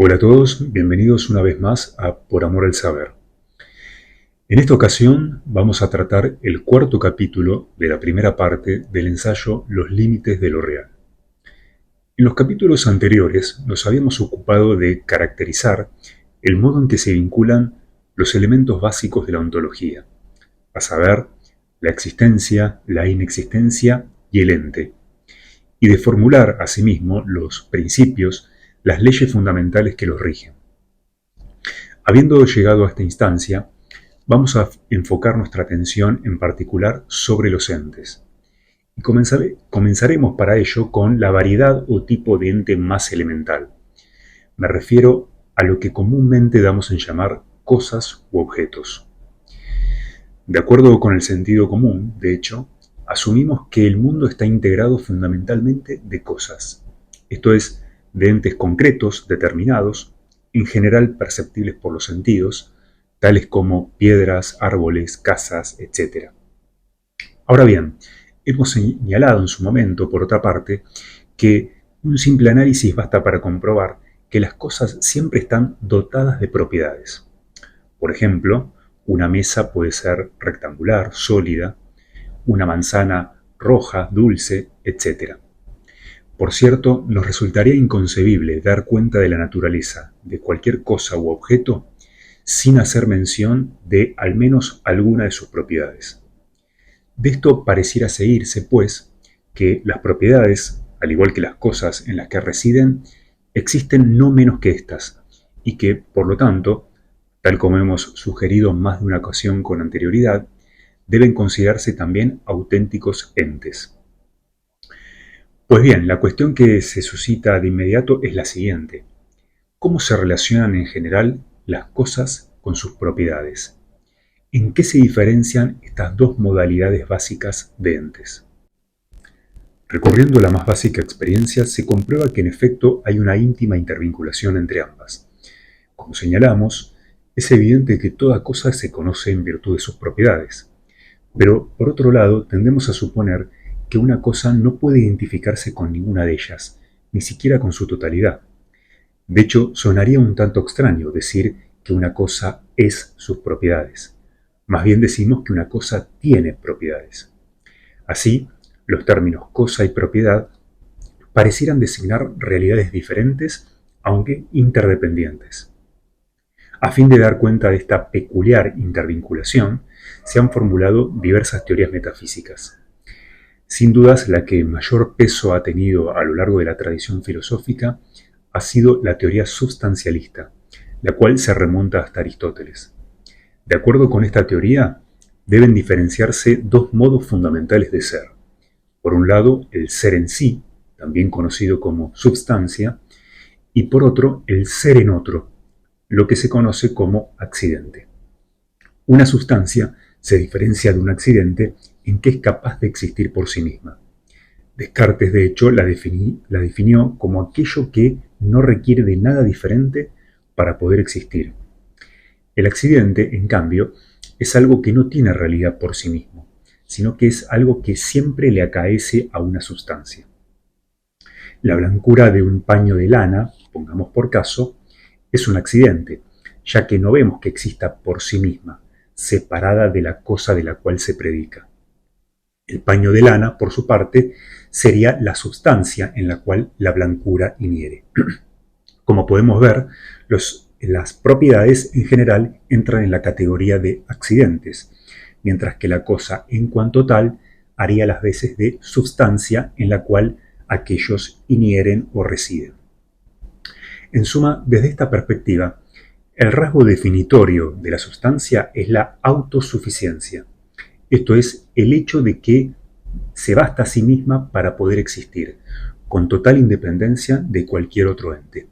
Hola a todos, bienvenidos una vez más a Por Amor al Saber. En esta ocasión vamos a tratar el cuarto capítulo de la primera parte del ensayo Los límites de lo real. En los capítulos anteriores nos habíamos ocupado de caracterizar el modo en que se vinculan los elementos básicos de la ontología, a saber, la existencia, la inexistencia y el ente, y de formular asimismo los principios, las leyes fundamentales que los rigen. Habiendo llegado a esta instancia, vamos a enfocar nuestra atención en particular sobre los entes. Y comenzaremos para ello con la variedad o tipo de ente más elemental. Me refiero a lo que comúnmente damos en llamar cosas u objetos. De acuerdo con el sentido común, de hecho, asumimos que el mundo está integrado fundamentalmente de cosas, esto es, de entes concretos, determinados, en general perceptibles por los sentidos, tales como piedras, árboles, casas, etc. Ahora bien, hemos señalado en su momento, por otra parte, que un simple análisis basta para comprobar que las cosas siempre están dotadas de propiedades. Por ejemplo, una mesa puede ser rectangular, sólida, una manzana roja, dulce, etc. Por cierto, nos resultaría inconcebible dar cuenta de la naturaleza de cualquier cosa u objeto sin hacer mención de al menos alguna de sus propiedades. De esto pareciera seguirse, pues, que las propiedades, al igual que las cosas en las que residen, existen no menos que estas, y que, por lo tanto, tal como hemos sugerido más de una ocasión con anterioridad, deben considerarse también auténticos entes. Pues bien, la cuestión que se suscita de inmediato es la siguiente. ¿Cómo se relacionan en general las cosas con sus propiedades? ¿En qué se diferencian estas dos modalidades básicas de entes? Recorriendo la más básica experiencia, se comprueba que en efecto hay una íntima intervinculación entre ambas. Como señalamos, es evidente que toda cosa se conoce en virtud de sus propiedades. Pero, por otro lado, tendemos a suponer que una cosa no puede identificarse con ninguna de ellas, ni siquiera con su totalidad. De hecho, sonaría un tanto extraño decir que una cosa es sus propiedades. Más bien decimos que una cosa tiene propiedades. Así, los términos cosa y propiedad parecieran designar realidades diferentes, aunque interdependientes. A fin de dar cuenta de esta peculiar intervinculación, se han formulado diversas teorías metafísicas. Sin dudas, la que mayor peso ha tenido a lo largo de la tradición filosófica ha sido la teoría substancialista, la cual se remonta hasta Aristóteles. De acuerdo con esta teoría, deben diferenciarse dos modos fundamentales de ser. Por un lado, el ser en sí, también conocido como substancia, y por otro, el ser en otro, lo que se conoce como accidente. Una sustancia se diferencia de un accidente en que es capaz de existir por sí misma. Descartes, de hecho, la definió como aquello que no requiere de nada diferente para poder existir. El accidente, en cambio, es algo que no tiene realidad por sí mismo, sino que es algo que siempre le acaece a una sustancia. La blancura de un paño de lana, pongamos por caso, es un accidente, ya que no vemos que exista por sí misma, separada de la cosa de la cual se predica. El paño de lana, por su parte, sería la sustancia en la cual la blancura inhiere. Como podemos ver, las propiedades en general entran en la categoría de accidentes, mientras que la cosa en cuanto tal haría las veces de sustancia en la cual aquellos inhieren o residen. En suma, desde esta perspectiva, el rasgo definitorio de la sustancia es la autosuficiencia. Esto es, el hecho de que se basta a sí misma para poder existir, con total independencia de cualquier otro ente.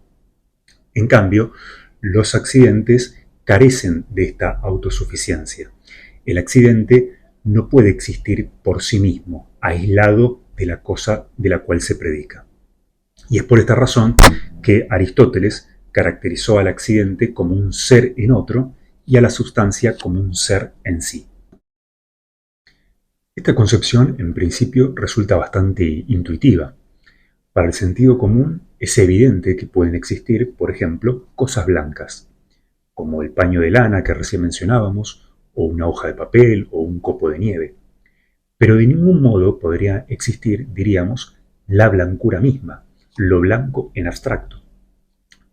En cambio, los accidentes carecen de esta autosuficiencia. El accidente no puede existir por sí mismo, aislado de la cosa de la cual se predica. Y es por esta razón que Aristóteles caracterizó al accidente como un ser en otro y a la sustancia como un ser en sí. Esta concepción, en principio, resulta bastante intuitiva. Para el sentido común, es evidente que pueden existir, por ejemplo, cosas blancas, como el paño de lana que recién mencionábamos, o una hoja de papel, o un copo de nieve. Pero de ningún modo podría existir, diríamos, la blancura misma, lo blanco en abstracto.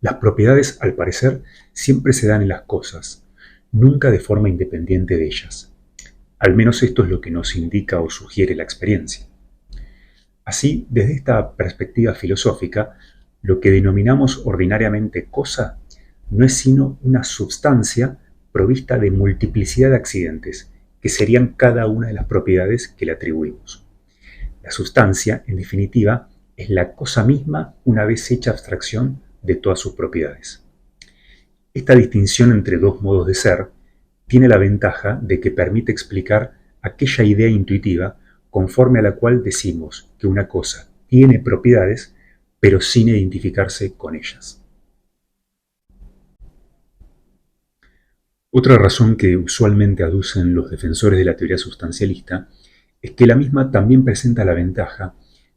Las propiedades, al parecer, siempre se dan en las cosas, nunca de forma independiente de ellas. Al menos esto es lo que nos indica o sugiere la experiencia. Así, desde esta perspectiva filosófica, lo que denominamos ordinariamente cosa no es sino una substancia provista de multiplicidad de accidentes, que serían cada una de las propiedades que le atribuimos. La sustancia, en definitiva, es la cosa misma una vez hecha abstracción de todas sus propiedades. Esta distinción entre dos modos de ser tiene la ventaja de que permite explicar aquella idea intuitiva conforme a la cual decimos que una cosa tiene propiedades, pero sin identificarse con ellas. Otra razón que usualmente aducen los defensores de la teoría sustancialista es que la misma también presenta la ventaja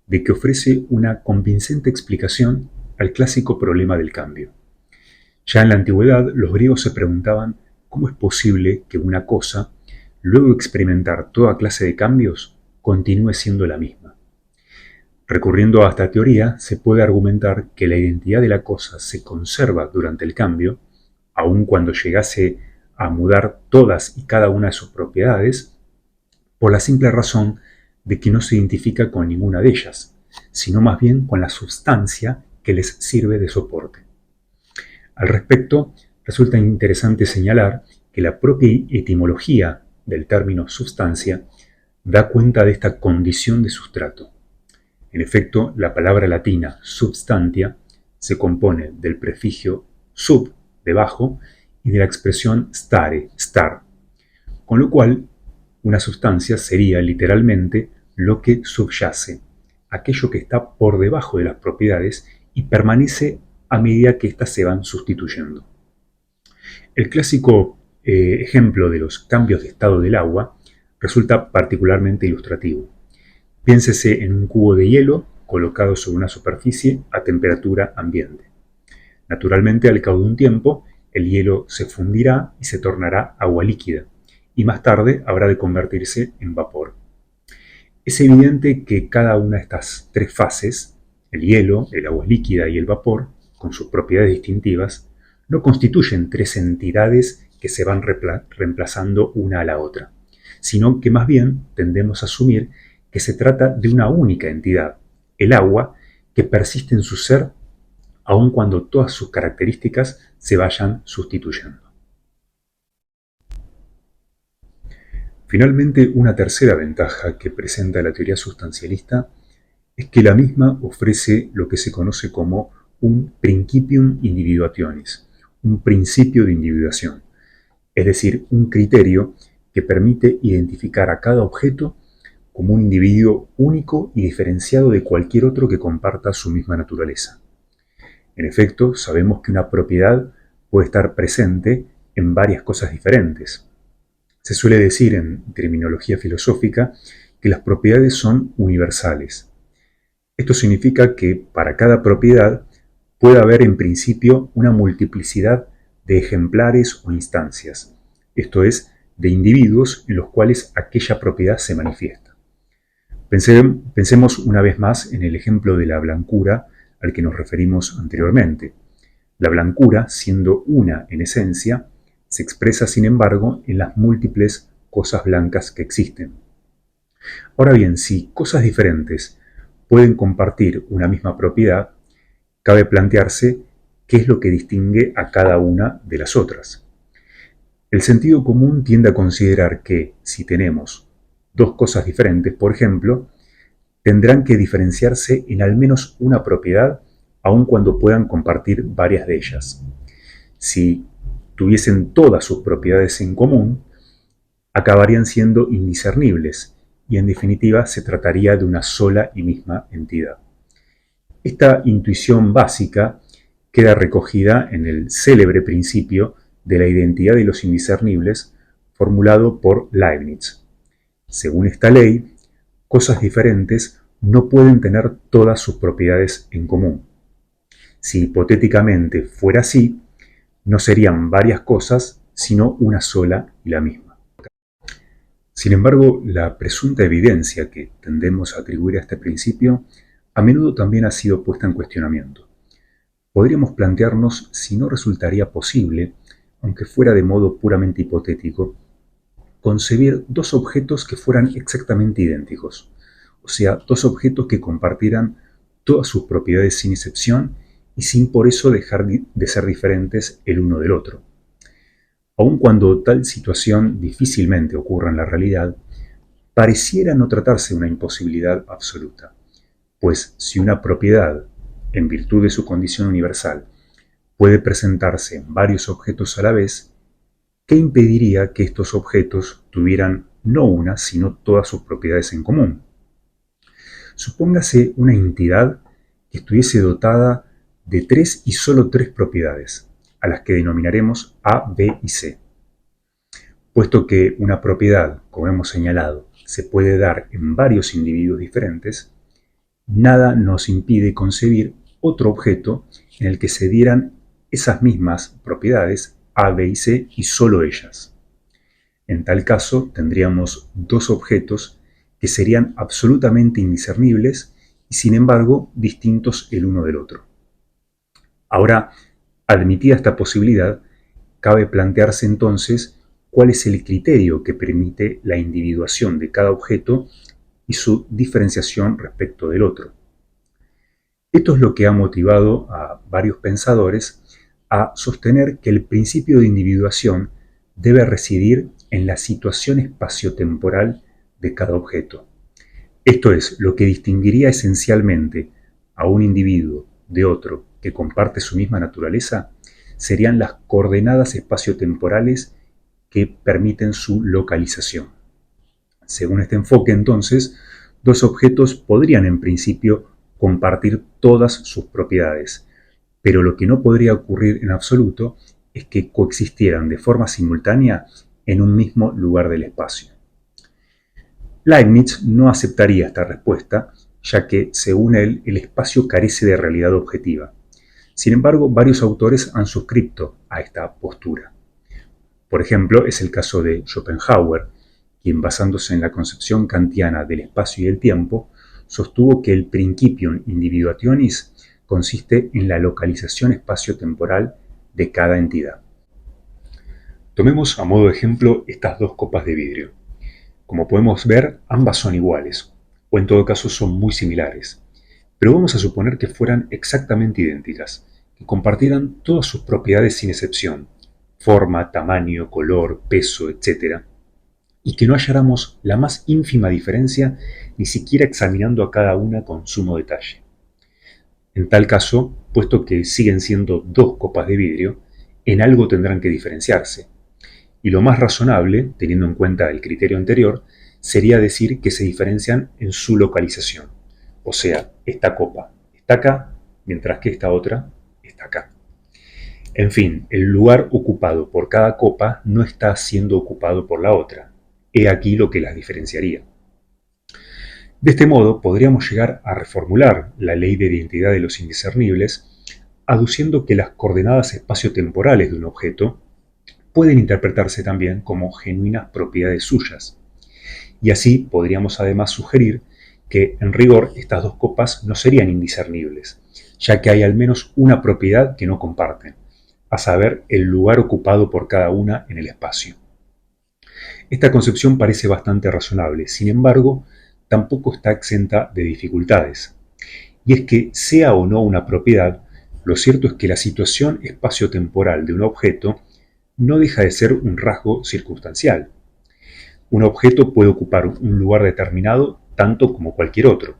de que ofrece una convincente explicación al clásico problema del cambio. Ya en la antigüedad, los griegos se preguntaban cómo es posible que una cosa, luego de experimentar toda clase de cambios, continúe siendo la misma. Recurriendo a esta teoría, se puede argumentar que la identidad de la cosa se conserva durante el cambio, aun cuando llegase a mudar todas y cada una de sus propiedades, por la simple razón de que no se identifica con ninguna de ellas, sino más bien con la sustancia que les sirve de soporte. Al respecto, resulta interesante señalar que la propia etimología del término sustancia da cuenta de esta condición de sustrato. En efecto, la palabra latina substantia se compone del prefijo sub, debajo, y de la expresión stare, estar, con lo cual una sustancia sería literalmente lo que subyace, aquello que está por debajo de las propiedades y permanece a medida que éstas se van sustituyendo. El clásico ejemplo de los cambios de estado del agua resulta particularmente ilustrativo. Piénsese en un cubo de hielo colocado sobre una superficie a temperatura ambiente. Naturalmente, al cabo de un tiempo, el hielo se fundirá y se tornará agua líquida, y más tarde habrá de convertirse en vapor. Es evidente que cada una de estas tres fases, el hielo, el agua líquida y el vapor, con sus propiedades distintivas, no constituyen tres entidades que se van reemplazando una a la otra, sino que más bien tendemos a asumir que se trata de una única entidad, el agua, que persiste en su ser aun cuando todas sus características se vayan sustituyendo. Finalmente, una tercera ventaja que presenta la teoría sustancialista es que la misma ofrece lo que se conoce como un principium individuationis, un principio de individuación, es decir, un criterio que permite identificar a cada objeto como un individuo único y diferenciado de cualquier otro que comparta su misma naturaleza. En efecto, sabemos que una propiedad puede estar presente en varias cosas diferentes. Se suele decir en terminología filosófica que las propiedades son universales. Esto significa que para cada propiedad puede haber en principio una multiplicidad de ejemplares o instancias, esto es, de individuos en los cuales aquella propiedad se manifiesta. Pensemos una vez más en el ejemplo de la blancura al que nos referimos anteriormente. La blancura, siendo una en esencia, se expresa sin embargo en las múltiples cosas blancas que existen. Ahora bien, si cosas diferentes pueden compartir una misma propiedad, cabe plantearse qué es lo que distingue a cada una de las otras. El sentido común tiende a considerar que si tenemos dos cosas diferentes, por ejemplo, tendrán que diferenciarse en al menos una propiedad, aun cuando puedan compartir varias de ellas. Si tuviesen todas sus propiedades en común, acabarían siendo indiscernibles y en definitiva se trataría de una sola y misma entidad. Esta intuición básica queda recogida en el célebre principio de la identidad de los indiscernibles formulado por Leibniz. Según esta ley, cosas diferentes no pueden tener todas sus propiedades en común. Si hipotéticamente fuera así, no serían varias cosas, sino una sola y la misma. Sin embargo, la presunta evidencia que tendemos a atribuir a este principio a menudo también ha sido puesta en cuestionamiento. Podríamos plantearnos si no resultaría posible, aunque fuera de modo puramente hipotético, concebir dos objetos que fueran exactamente idénticos, o sea, dos objetos que compartieran todas sus propiedades sin excepción y sin por eso dejar de ser diferentes el uno del otro. Aun cuando tal situación difícilmente ocurra en la realidad, pareciera no tratarse de una imposibilidad absoluta, pues si una propiedad, en virtud de su condición universal, puede presentarse en varios objetos a la vez, ¿qué impediría que estos objetos tuvieran no una, sino todas sus propiedades en común? Supóngase una entidad que estuviese dotada de tres y solo tres propiedades, a las que denominaremos A, B y C. Puesto que una propiedad, como hemos señalado, se puede dar en varios individuos diferentes, nada nos impide concebir otro objeto en el que se dieran esas mismas propiedades A, B y C y solo ellas. En tal caso, tendríamos dos objetos que serían absolutamente indiscernibles y sin embargo distintos el uno del otro. Ahora, admitida esta posibilidad, cabe plantearse entonces cuál es el criterio que permite la individuación de cada objeto y su diferenciación respecto del otro. Esto es lo que ha motivado a varios pensadores a sostener que el principio de individuación debe residir en la situación espaciotemporal de cada objeto. Esto es, lo que distinguiría esencialmente a un individuo de otro que comparte su misma naturaleza serían las coordenadas espaciotemporales que permiten su localización. Según este enfoque, entonces, dos objetos podrían en principio compartir todas sus propiedades, pero lo que no podría ocurrir en absoluto es que coexistieran de forma simultánea en un mismo lugar del espacio. Leibniz no aceptaría esta respuesta, ya que, según él, el espacio carece de realidad objetiva. Sin embargo, varios autores han suscrito a esta postura. Por ejemplo, es el caso de Schopenhauer, quien, basándose en la concepción kantiana del espacio y el tiempo, sostuvo que el principium individuationis consiste en la localización espaciotemporal de cada entidad. Tomemos a modo de ejemplo estas dos copas de vidrio. Como podemos ver, ambas son iguales, o en todo caso son muy similares, pero vamos a suponer que fueran exactamente idénticas, que compartieran todas sus propiedades sin excepción, forma, tamaño, color, peso, etc., y que no halláramos la más ínfima diferencia ni siquiera examinando a cada una con sumo detalle. En tal caso, puesto que siguen siendo dos copas de vidrio, en algo tendrán que diferenciarse, y lo más razonable, teniendo en cuenta el criterio anterior, sería decir que se diferencian en su localización. O sea, esta copa está acá, mientras que esta otra está acá. En fin, el lugar ocupado por cada copa no está siendo ocupado por la otra. He aquí lo que las diferenciaría. De este modo, podríamos llegar a reformular la ley de identidad de los indiscernibles, aduciendo que las coordenadas espaciotemporales de un objeto pueden interpretarse también como genuinas propiedades suyas. Y así podríamos además sugerir que, en rigor, estas dos copas no serían indiscernibles, ya que hay al menos una propiedad que no comparten, a saber, el lugar ocupado por cada una en el espacio. Esta concepción parece bastante razonable, sin embargo, tampoco está exenta de dificultades. Y es que, sea o no una propiedad, lo cierto es que la situación espaciotemporal de un objeto no deja de ser un rasgo circunstancial. Un objeto puede ocupar un lugar determinado tanto como cualquier otro.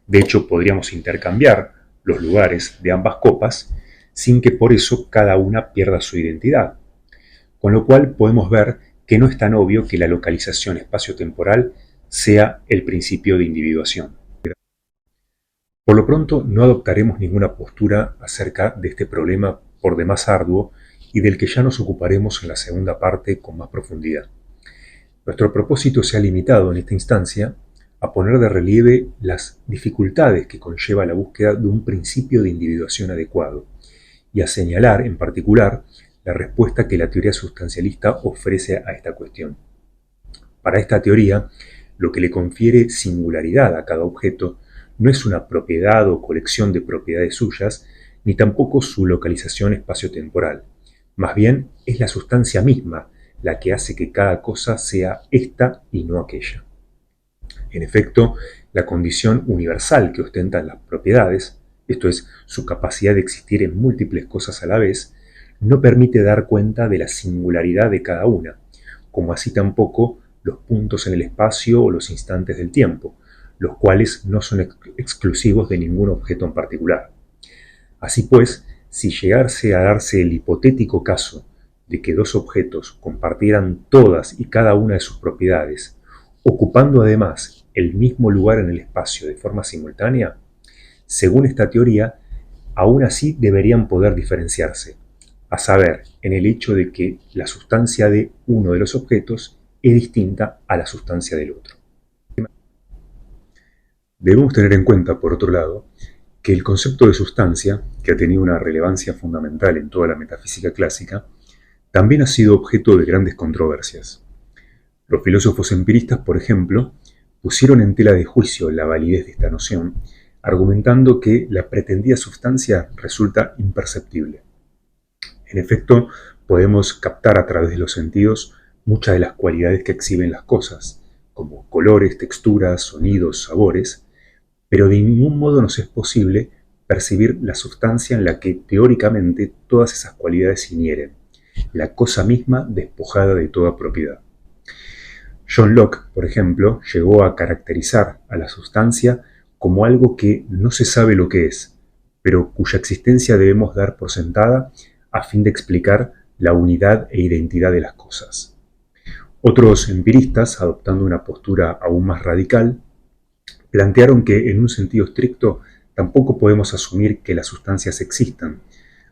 De hecho, podríamos intercambiar los lugares de ambas copas sin que por eso cada una pierda su identidad. Con lo cual podemos ver que no es tan obvio que la localización espacio-temporal sea el principio de individuación. Por lo pronto, no adoptaremos ninguna postura acerca de este problema por demás arduo y del que ya nos ocuparemos en la segunda parte con más profundidad. Nuestro propósito se ha limitado en esta instancia a poner de relieve las dificultades que conlleva la búsqueda de un principio de individuación adecuado y a señalar, en particular, la respuesta que la teoría sustancialista ofrece a esta cuestión. Para esta teoría, lo que le confiere singularidad a cada objeto no es una propiedad o colección de propiedades suyas, ni tampoco su localización espaciotemporal. Más bien, es la sustancia misma la que hace que cada cosa sea esta y no aquella. En efecto, la condición universal que ostentan las propiedades, esto es, su capacidad de existir en múltiples cosas a la vez, no permite dar cuenta de la singularidad de cada una, como así tampoco los puntos en el espacio o los instantes del tiempo, los cuales no son exclusivos de ningún objeto en particular. Así pues, si llegase a darse el hipotético caso de que dos objetos compartieran todas y cada una de sus propiedades, ocupando además el mismo lugar en el espacio de forma simultánea, según esta teoría, aún así deberían poder diferenciarse, a saber, en el hecho de que la sustancia de uno de los objetos es distinta a la sustancia del otro. Debemos tener en cuenta, por otro lado, que el concepto de sustancia, que ha tenido una relevancia fundamental en toda la metafísica clásica, también ha sido objeto de grandes controversias. Los filósofos empiristas, por ejemplo, pusieron en tela de juicio la validez de esta noción, argumentando que la pretendida sustancia resulta imperceptible. En efecto, podemos captar a través de los sentidos muchas de las cualidades que exhiben las cosas, como colores, texturas, sonidos, sabores, pero de ningún modo nos es posible percibir la sustancia en la que teóricamente todas esas cualidades se inhieren, la cosa misma despojada de toda propiedad. John Locke, por ejemplo, llegó a caracterizar a la sustancia como algo que no se sabe lo que es, pero cuya existencia debemos dar por sentada a fin de explicar la unidad e identidad de las cosas. Otros empiristas, adoptando una postura aún más radical, plantearon que, en un sentido estricto, tampoco podemos asumir que las sustancias existan,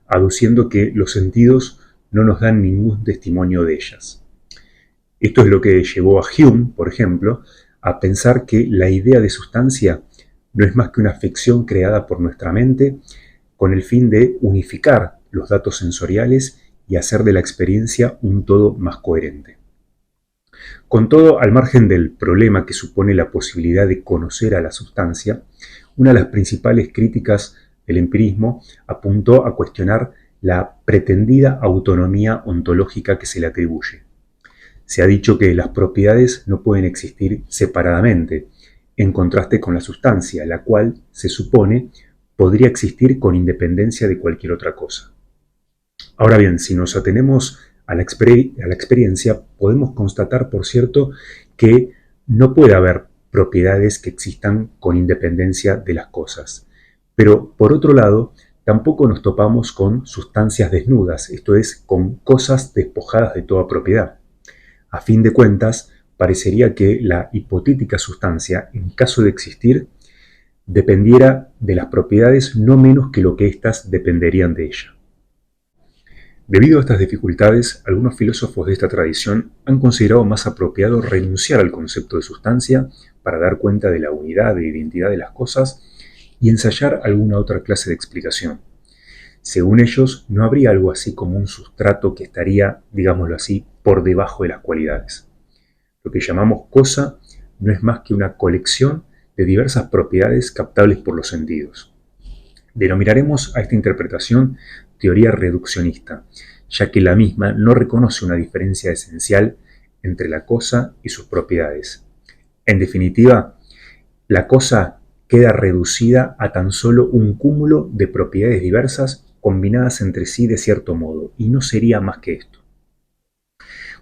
aduciendo que los sentidos no nos dan ningún testimonio de ellas. Esto es lo que llevó a Hume, por ejemplo, a pensar que la idea de sustancia no es más que una ficción creada por nuestra mente con el fin de unificar los datos sensoriales y hacer de la experiencia un todo más coherente. Con todo, al margen del problema que supone la posibilidad de conocer a la sustancia, una de las principales críticas del empirismo apuntó a cuestionar la pretendida autonomía ontológica que se le atribuye. Se ha dicho que las propiedades no pueden existir separadamente, en contraste con la sustancia, la cual, se supone, podría existir con independencia de cualquier otra cosa. Ahora bien, si nos atenemos a la experiencia, podemos constatar, por cierto, que no puede haber propiedades que existan con independencia de las cosas. Pero, por otro lado, tampoco nos topamos con sustancias desnudas, esto es, con cosas despojadas de toda propiedad. A fin de cuentas, parecería que la hipotética sustancia, en caso de existir, dependiera de las propiedades no menos que lo que éstas dependerían de ella. Debido a estas dificultades, algunos filósofos de esta tradición han considerado más apropiado renunciar al concepto de sustancia para dar cuenta de la unidad e identidad de las cosas y ensayar alguna otra clase de explicación. Según ellos, no habría algo así como un sustrato que estaría, digámoslo así, por debajo de las cualidades. Lo que llamamos cosa no es más que una colección de diversas propiedades captables por los sentidos. Denominaremos a esta interpretación teoría reduccionista, ya que la misma no reconoce una diferencia esencial entre la cosa y sus propiedades. En definitiva, la cosa queda reducida a tan solo un cúmulo de propiedades diversas combinadas entre sí de cierto modo, y no sería más que esto.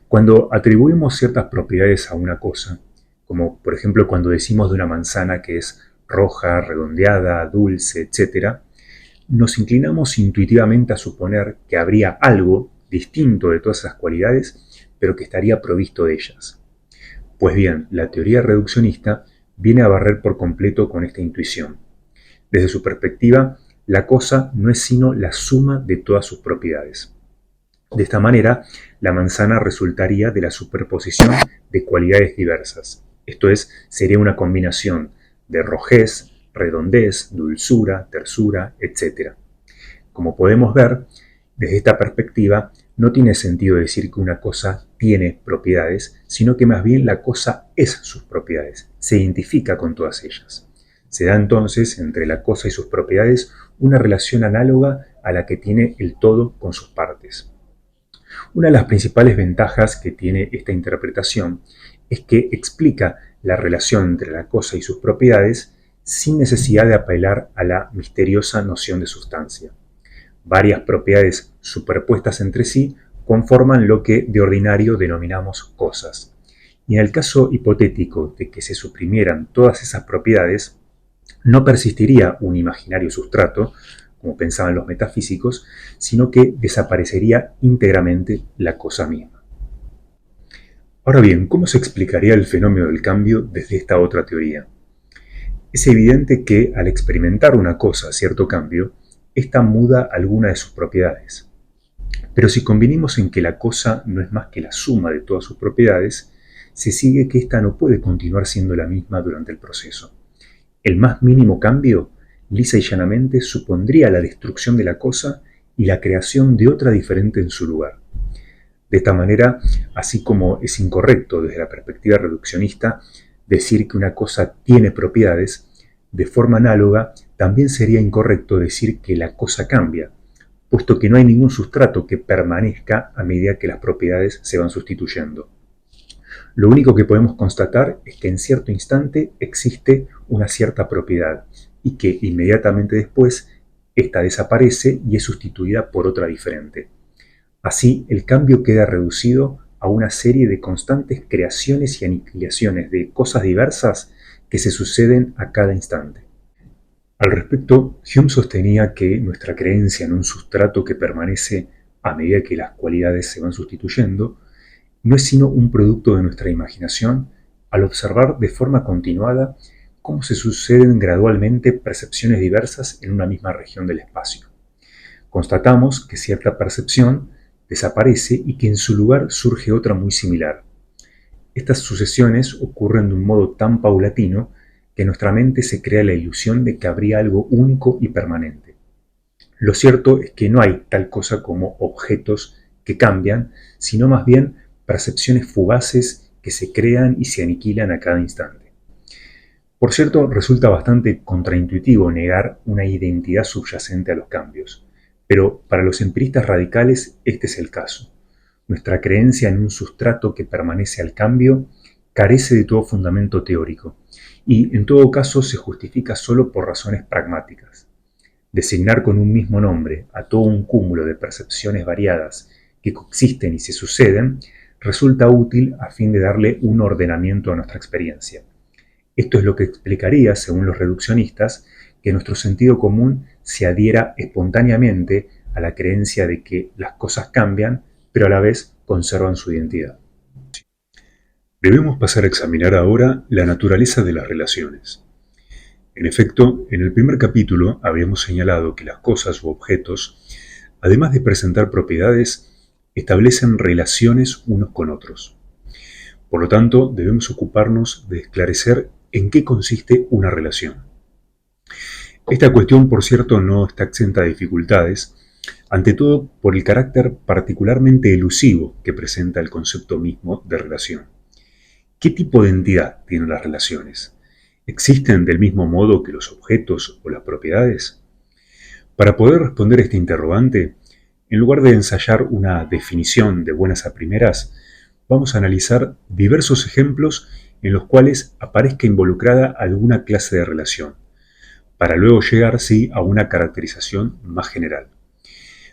Cuando atribuimos ciertas propiedades a una cosa, como por ejemplo cuando decimos de una manzana que es roja, redondeada, dulce, etc., nos inclinamos intuitivamente a suponer que habría algo distinto de todas esas cualidades pero que estaría provisto de ellas. Pues bien, la teoría reduccionista viene a barrer por completo con esta intuición. Desde su perspectiva, la cosa no es sino la suma de todas sus propiedades. De esta manera, la manzana resultaría de la superposición de cualidades diversas. Esto es, sería una combinación de rojez, redondez, dulzura, tersura, etc. Como podemos ver, desde esta perspectiva, no tiene sentido decir que una cosa tiene propiedades, sino que más bien la cosa es sus propiedades, se identifica con todas ellas. Se da entonces entre la cosa y sus propiedades una relación análoga a la que tiene el todo con sus partes. Una de las principales ventajas que tiene esta interpretación es que explica la relación entre la cosa y sus propiedades sin necesidad de apelar a la misteriosa noción de sustancia. Varias propiedades superpuestas entre sí conforman lo que de ordinario denominamos cosas. Y en el caso hipotético de que se suprimieran todas esas propiedades, no persistiría un imaginario sustrato, como pensaban los metafísicos, sino que desaparecería íntegramente la cosa misma. Ahora bien, ¿cómo se explicaría el fenómeno del cambio desde esta otra teoría? Es evidente que al experimentar una cosa cierto cambio, ésta muda alguna de sus propiedades. Pero si convinimos en que la cosa no es más que la suma de todas sus propiedades, se sigue que ésta no puede continuar siendo la misma durante el proceso. El más mínimo cambio, lisa y llanamente, supondría la destrucción de la cosa y la creación de otra diferente en su lugar. De esta manera, así como es incorrecto desde la perspectiva reduccionista decir que una cosa tiene propiedades, de forma análoga también sería incorrecto decir que la cosa cambia, puesto que no hay ningún sustrato que permanezca a medida que las propiedades se van sustituyendo. Lo único que podemos constatar es que en cierto instante existe una cierta propiedad y que inmediatamente después ésta desaparece y es sustituida por otra diferente. Así, el cambio queda reducido a una serie de constantes creaciones y aniquilaciones de cosas diversas que se suceden a cada instante. Al respecto, Hume sostenía que nuestra creencia en un sustrato que permanece a medida que las cualidades se van sustituyendo no es sino un producto de nuestra imaginación al observar de forma continuada cómo se suceden gradualmente percepciones diversas en una misma región del espacio. Constatamos que cierta percepción desaparece y que en su lugar surge otra muy similar. Estas sucesiones ocurren de un modo tan paulatino que en nuestra mente se crea la ilusión de que habría algo único y permanente. Lo cierto es que no hay tal cosa como objetos que cambian, sino más bien percepciones fugaces que se crean y se aniquilan a cada instante. Por cierto, resulta bastante contraintuitivo negar una identidad subyacente a los cambios, pero para los empiristas radicales este es el caso. Nuestra creencia en un sustrato que permanece al cambio carece de todo fundamento teórico y en todo caso se justifica solo por razones pragmáticas. Designar con un mismo nombre a todo un cúmulo de percepciones variadas que coexisten y se suceden resulta útil a fin de darle un ordenamiento a nuestra experiencia. Esto es lo que explicaría, según los reduccionistas, que nuestro sentido común se adhiera espontáneamente a la creencia de que las cosas cambian, pero a la vez conservan su identidad. Debemos pasar a examinar ahora la naturaleza de las relaciones. En efecto, en el primer capítulo habíamos señalado que las cosas u objetos, además de presentar propiedades, establecen relaciones unos con otros. Por lo tanto, debemos ocuparnos de esclarecer en qué consiste una relación. Esta cuestión, por cierto, no está exenta de dificultades, ante todo por el carácter particularmente elusivo que presenta el concepto mismo de relación. ¿Qué tipo de entidad tienen las relaciones? ¿Existen del mismo modo que los objetos o las propiedades? Para poder responder este interrogante, en lugar de ensayar una definición de buenas a primeras, vamos a analizar diversos ejemplos en los cuales aparezca involucrada alguna clase de relación, para luego llegar, sí, a una caracterización más general.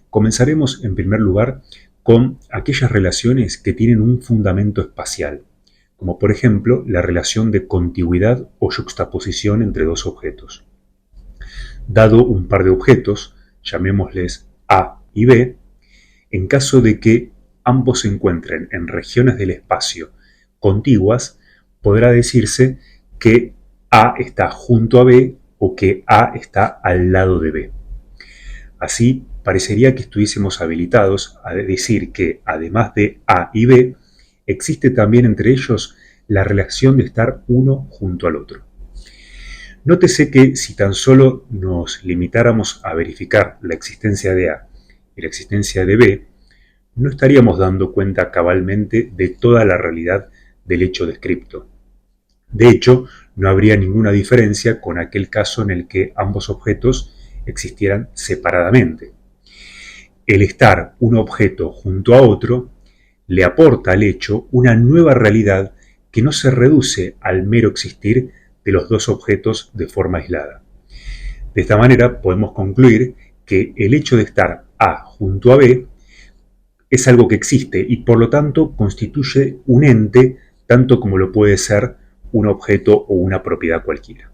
Comenzaremos, en primer lugar, con aquellas relaciones que tienen un fundamento espacial, como por ejemplo la relación de contigüidad o yuxtaposición entre dos objetos. Dado un par de objetos, llamémosles A y B, en caso de que ambos se encuentren en regiones del espacio contiguas, podrá decirse que A está junto a B o que A está al lado de B. Así, parecería que estuviésemos habilitados a decir que, además de A y B, existe también entre ellos la relación de estar uno junto al otro. Nótese que si tan solo nos limitáramos a verificar la existencia de A y la existencia de B, no estaríamos dando cuenta cabalmente de toda la realidad del hecho descripto. De hecho, no habría ninguna diferencia con aquel caso en el que ambos objetos existieran separadamente. El estar un objeto junto a otro le aporta al hecho una nueva realidad que no se reduce al mero existir de los dos objetos de forma aislada. De esta manera podemos concluir que el hecho de estar A junto a B es algo que existe y por lo tanto constituye un ente tanto como lo puede ser un objeto o una propiedad cualquiera.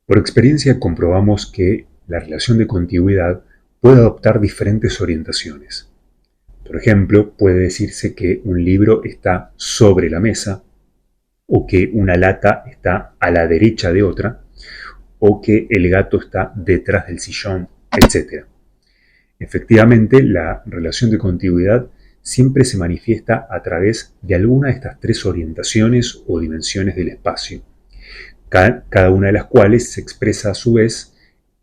Por experiencia comprobamos que la relación de contigüidad puede adoptar diferentes orientaciones. Por ejemplo, puede decirse que un libro está sobre la mesa, o que una lata está a la derecha de otra, o que el gato está detrás del sillón, etc. Efectivamente, la relación de contigüidad siempre se manifiesta a través de alguna de estas tres orientaciones o dimensiones del espacio, cada una de las cuales se expresa a su vez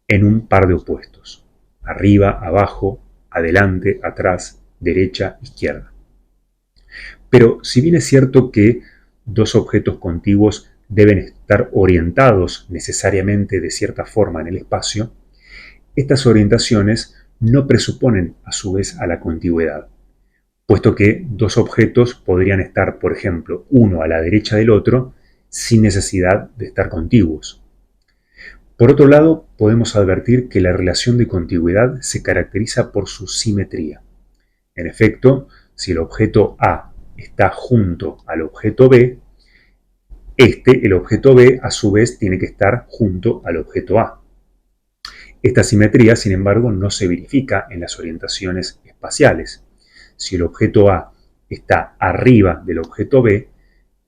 en un par de opuestos: arriba, abajo, adelante, atrás, derecha, izquierda. Pero si bien es cierto que dos objetos contiguos deben estar orientados necesariamente de cierta forma en el espacio, estas orientaciones no presuponen a su vez a la contigüidad, puesto que dos objetos podrían estar, por ejemplo, uno a la derecha del otro, sin necesidad de estar contiguos. Por otro lado, podemos advertir que la relación de contigüidad se caracteriza por su simetría. En efecto, si el objeto A está junto al objeto B, el objeto B, a su vez, tiene que estar junto al objeto A. Esta simetría, sin embargo, no se verifica en las orientaciones espaciales. Si el objeto A está arriba del objeto B,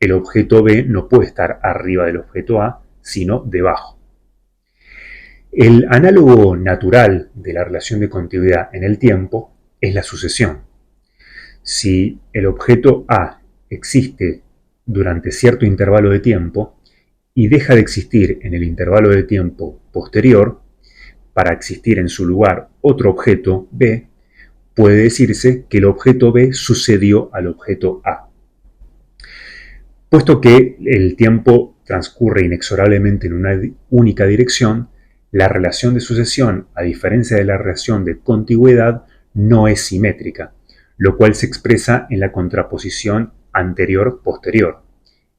el objeto B no puede estar arriba del objeto A, sino debajo. El análogo natural de la relación de contigüidad en el tiempo es la sucesión. Si el objeto A existe durante cierto intervalo de tiempo y deja de existir en el intervalo de tiempo posterior, para existir en su lugar otro objeto B, puede decirse que el objeto B sucedió al objeto A. Puesto que el tiempo transcurre inexorablemente en una única dirección, la relación de sucesión, a diferencia de la relación de contigüidad, no es simétrica, lo cual se expresa en la contraposición anterior-posterior.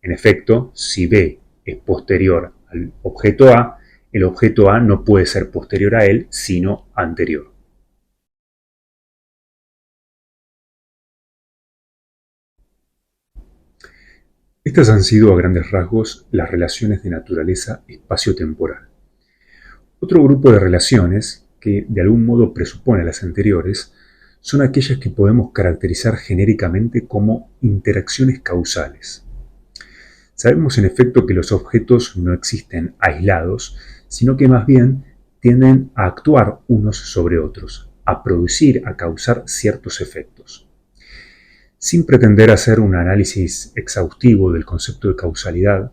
En efecto, si B es posterior al objeto A, el objeto A no puede ser posterior a él, sino anterior. Estas han sido a grandes rasgos las relaciones de naturaleza espacio-temporal. Otro grupo de relaciones, que de algún modo presupone a las anteriores, son aquellas que podemos caracterizar genéricamente como interacciones causales. Sabemos en efecto que los objetos no existen aislados, sino que más bien tienden a actuar unos sobre otros, a producir, a causar ciertos efectos. Sin pretender hacer un análisis exhaustivo del concepto de causalidad,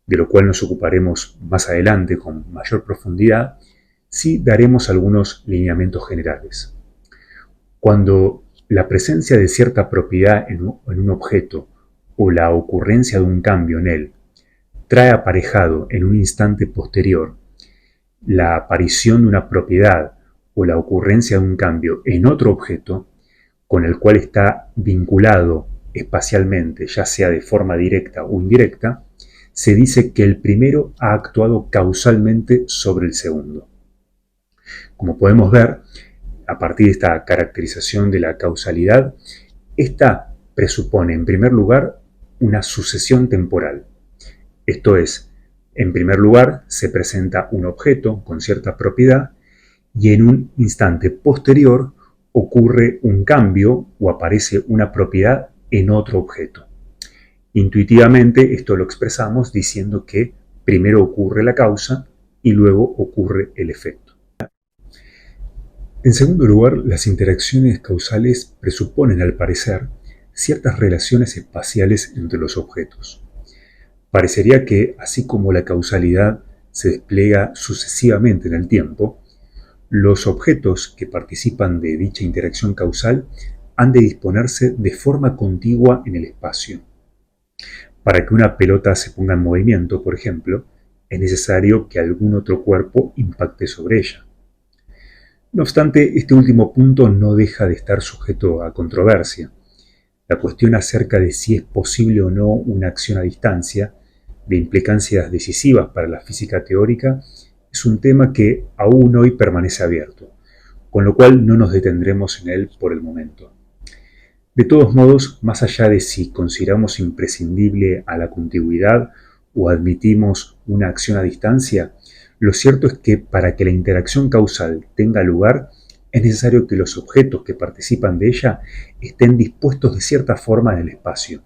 de lo cual nos ocuparemos más adelante con mayor profundidad, sí daremos algunos lineamientos generales. Cuando la presencia de cierta propiedad en un objeto o la ocurrencia de un cambio en él trae aparejado en un instante posterior la aparición de una propiedad o la ocurrencia de un cambio en otro objeto con el cual está vinculado espacialmente, ya sea de forma directa o indirecta, se dice que el primero ha actuado causalmente sobre el segundo. Como podemos ver, a partir de esta caracterización de la causalidad, esta presupone en primer lugar una sucesión temporal. Esto es, en primer lugar se presenta un objeto con cierta propiedad y en un instante posterior ocurre un cambio o aparece una propiedad en otro objeto. Intuitivamente esto lo expresamos diciendo que primero ocurre la causa y luego ocurre el efecto. En segundo lugar, las interacciones causales presuponen, al parecer, ciertas relaciones espaciales entre los objetos. Parecería que, así como la causalidad se despliega sucesivamente en el tiempo, los objetos que participan de dicha interacción causal han de disponerse de forma contigua en el espacio. Para que una pelota se ponga en movimiento, por ejemplo, es necesario que algún otro cuerpo impacte sobre ella. No obstante, este último punto no deja de estar sujeto a controversia. La cuestión acerca de si es posible o no una acción a distancia, de implicancias decisivas para la física teórica, es un tema que aún hoy permanece abierto, con lo cual no nos detendremos en él por el momento. De todos modos, más allá de si consideramos imprescindible a la contigüidad o admitimos una acción a distancia, lo cierto es que para que la interacción causal tenga lugar, es necesario que los objetos que participan de ella estén dispuestos de cierta forma en el espacio.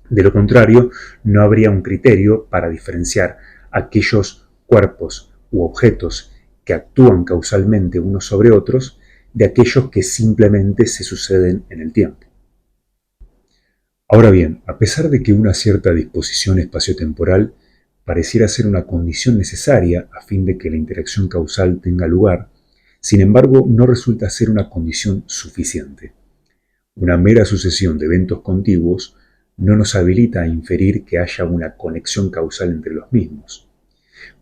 De lo contrario, no habría un criterio para diferenciar aquellos cuerpos u objetos que actúan causalmente unos sobre otros de aquellos que simplemente se suceden en el tiempo. Ahora bien, a pesar de que una cierta disposición espaciotemporal pareciera ser una condición necesaria a fin de que la interacción causal tenga lugar, sin embargo no resulta ser una condición suficiente. Una mera sucesión de eventos contiguos no nos habilita a inferir que haya una conexión causal entre los mismos.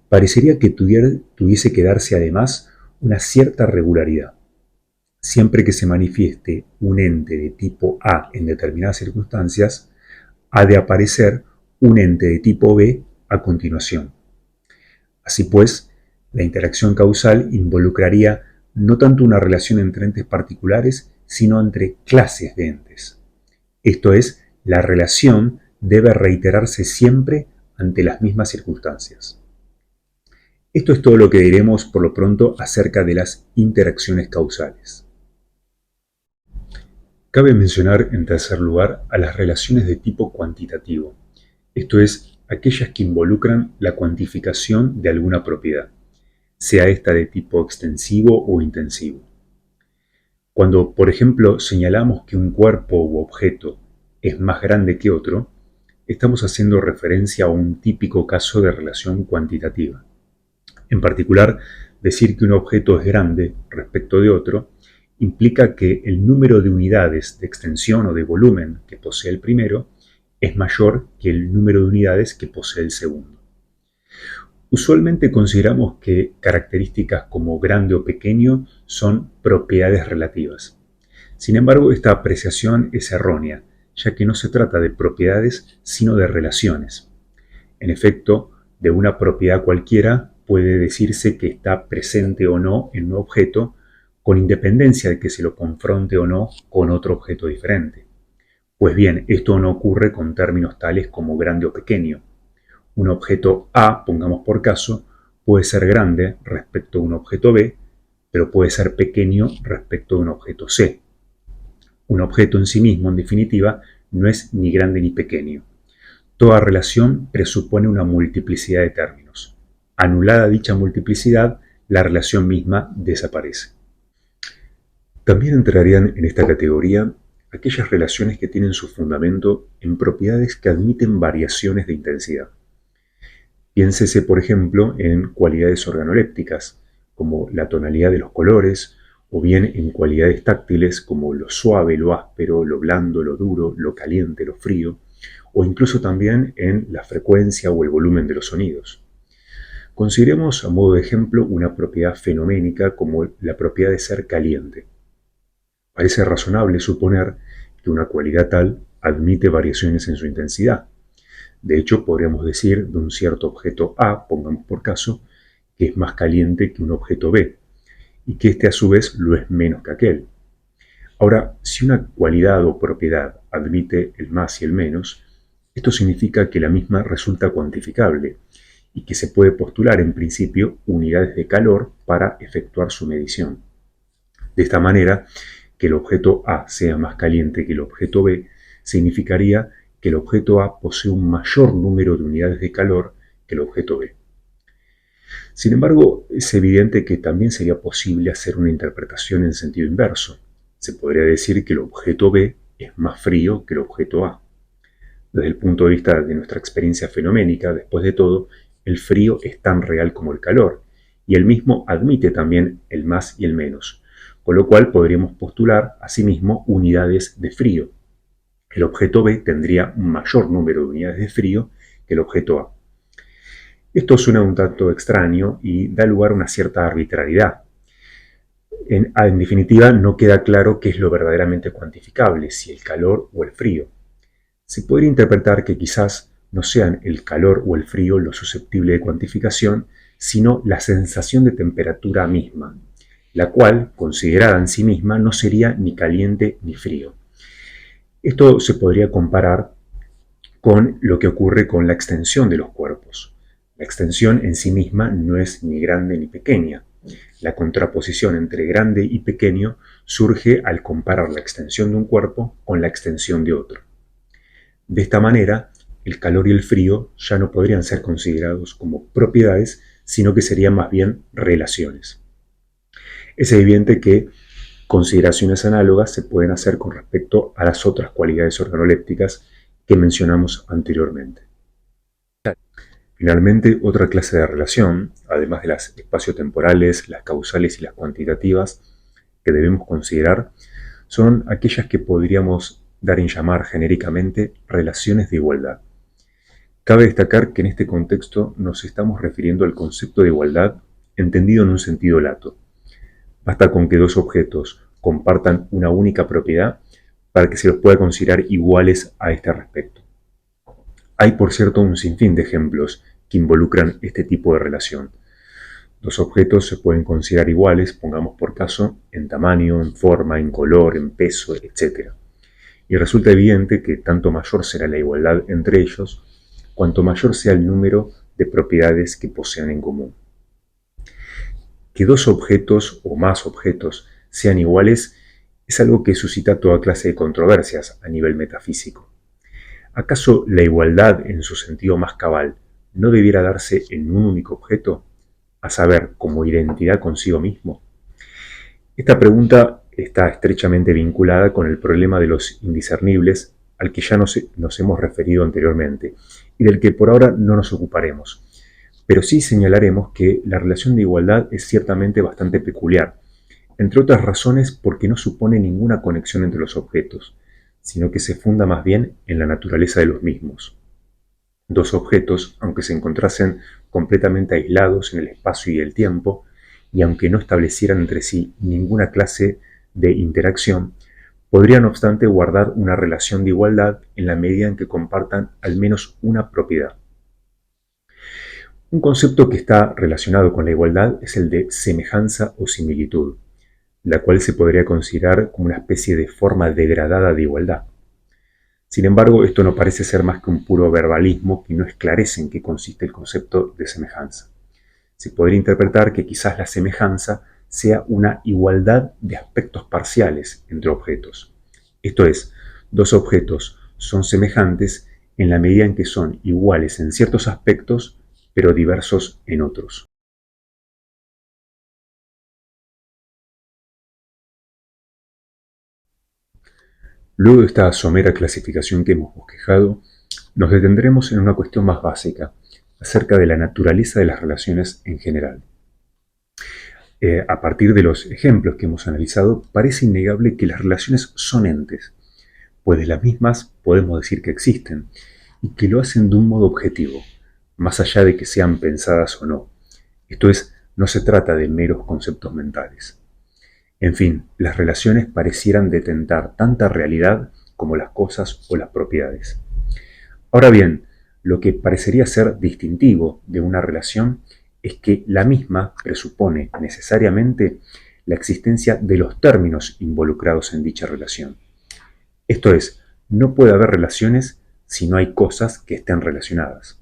Parecería que tuviese que darse además una cierta regularidad. Siempre que se manifieste un ente de tipo A en determinadas circunstancias, ha de aparecer un ente de tipo B a continuación. Así pues, la interacción causal involucraría no tanto una relación entre entes particulares, sino entre clases de entes. Esto es, la relación debe reiterarse siempre ante las mismas circunstancias. Esto es todo lo que diremos por lo pronto acerca de las interacciones causales. Cabe mencionar, en tercer lugar, a las relaciones de tipo cuantitativo, esto es, aquellas que involucran la cuantificación de alguna propiedad, sea esta de tipo extensivo o intensivo. Cuando, por ejemplo, señalamos que un cuerpo u objeto es más grande que otro, estamos haciendo referencia a un típico caso de relación cuantitativa. En particular, decir que un objeto es grande respecto de otro implica que el número de unidades de extensión o de volumen que posee el primero es mayor que el número de unidades que posee el segundo. Usualmente consideramos que características como grande o pequeño son propiedades relativas. Sin embargo, esta apreciación es errónea, ya que no se trata de propiedades, sino de relaciones. En efecto, de una propiedad cualquiera puede decirse que está presente o no en un objeto, con independencia de que se lo confronte o no con otro objeto diferente. Pues bien, esto no ocurre con términos tales como grande o pequeño. Un objeto A, pongamos por caso, puede ser grande respecto a un objeto B, pero puede ser pequeño respecto a un objeto C. Un objeto en sí mismo, en definitiva, no es ni grande ni pequeño. Toda relación presupone una multiplicidad de términos. Anulada dicha multiplicidad, la relación misma desaparece. También entrarían en esta categoría aquellas relaciones que tienen su fundamento en propiedades que admiten variaciones de intensidad. Piénsese, por ejemplo, en cualidades organolépticas, como la tonalidad de los colores, o bien en cualidades táctiles como lo suave, lo áspero, lo blando, lo duro, lo caliente, lo frío, o incluso también en la frecuencia o el volumen de los sonidos. Consideremos a modo de ejemplo una propiedad fenoménica como la propiedad de ser caliente. Parece razonable suponer que una cualidad tal admite variaciones en su intensidad. De hecho, podríamos decir de un cierto objeto A, pongamos por caso, que es más caliente que un objeto B, y que éste a su vez lo es menos que aquel. Ahora, si una cualidad o propiedad admite el más y el menos, esto significa que la misma resulta cuantificable y que se puede postular en principio unidades de calor para efectuar su medición. De esta manera, que el objeto A sea más caliente que el objeto B, significaría que el objeto A posee un mayor número de unidades de calor que el objeto B. Sin embargo, es evidente que también sería posible hacer una interpretación en sentido inverso. Se podría decir que el objeto B es más frío que el objeto A. Desde el punto de vista de nuestra experiencia fenoménica, después de todo, el frío es tan real como el calor, y el mismo admite también el más y el menos, con lo cual podríamos postular asimismo unidades de frío. El objeto B tendría un mayor número de unidades de frío que el objeto A. Esto suena un tanto extraño y da lugar a una cierta arbitrariedad. En definitiva, no queda claro qué es lo verdaderamente cuantificable, si el calor o el frío. Se podría interpretar que quizás no sean el calor o el frío lo susceptible de cuantificación, sino la sensación de temperatura misma, la cual, considerada en sí misma, no sería ni caliente ni frío. Esto se podría comparar con lo que ocurre con la extensión de los cuerpos. La extensión en sí misma no es ni grande ni pequeña. La contraposición entre grande y pequeño surge al comparar la extensión de un cuerpo con la extensión de otro. De esta manera, el calor y el frío ya no podrían ser considerados como propiedades, sino que serían más bien relaciones. Es evidente que consideraciones análogas se pueden hacer con respecto a las otras cualidades organolépticas que mencionamos anteriormente. Finalmente, otra clase de relación, además de las espaciotemporales, las causales y las cuantitativas, que debemos considerar, son aquellas que podríamos dar en llamar genéricamente relaciones de igualdad. Cabe destacar que en este contexto nos estamos refiriendo al concepto de igualdad entendido en un sentido lato. Basta con que dos objetos compartan una única propiedad para que se los pueda considerar iguales a este respecto. Hay, por cierto, un sinfín de ejemplos que involucran este tipo de relación. Dos objetos se pueden considerar iguales, pongamos por caso, en tamaño, en forma, en color, en peso, etc. Y resulta evidente que tanto mayor será la igualdad entre ellos, cuanto mayor sea el número de propiedades que posean en común. Que dos objetos o más objetos sean iguales es algo que suscita toda clase de controversias a nivel metafísico. ¿Acaso la igualdad en su sentido más cabal no debiera darse en un único objeto, a saber, como identidad consigo mismo? Esta pregunta está estrechamente vinculada con el problema de los indiscernibles al que ya nos hemos referido anteriormente y del que por ahora no nos ocuparemos. Pero sí señalaremos que la relación de igualdad es ciertamente bastante peculiar, entre otras razones porque no supone ninguna conexión entre los objetos, sino que se funda más bien en la naturaleza de los mismos. Dos objetos, aunque se encontrasen completamente aislados en el espacio y el tiempo, y aunque no establecieran entre sí ninguna clase de interacción, podrían no obstante guardar una relación de igualdad en la medida en que compartan al menos una propiedad. Un concepto que está relacionado con la igualdad es el de semejanza o similitud, la cual se podría considerar como una especie de forma degradada de igualdad. Sin embargo, esto no parece ser más que un puro verbalismo que no esclarece en qué consiste el concepto de semejanza. Se podría interpretar que quizás la semejanza sea una igualdad de aspectos parciales entre objetos. Esto es, dos objetos son semejantes en la medida en que son iguales en ciertos aspectos, pero diversos en otros. Luego de esta somera clasificación que hemos bosquejado, nos detendremos en una cuestión más básica, acerca de la naturaleza de las relaciones en general. A partir de los ejemplos que hemos analizado, parece innegable que las relaciones son entes, pues de las mismas podemos decir que existen, y que lo hacen de un modo objetivo, más allá de que sean pensadas o no. Esto es, no se trata de meros conceptos mentales. En fin, las relaciones parecieran detentar tanta realidad como las cosas o las propiedades. Ahora bien, lo que parecería ser distintivo de una relación es que la misma presupone necesariamente la existencia de los términos involucrados en dicha relación. Esto es, no puede haber relaciones si no hay cosas que estén relacionadas.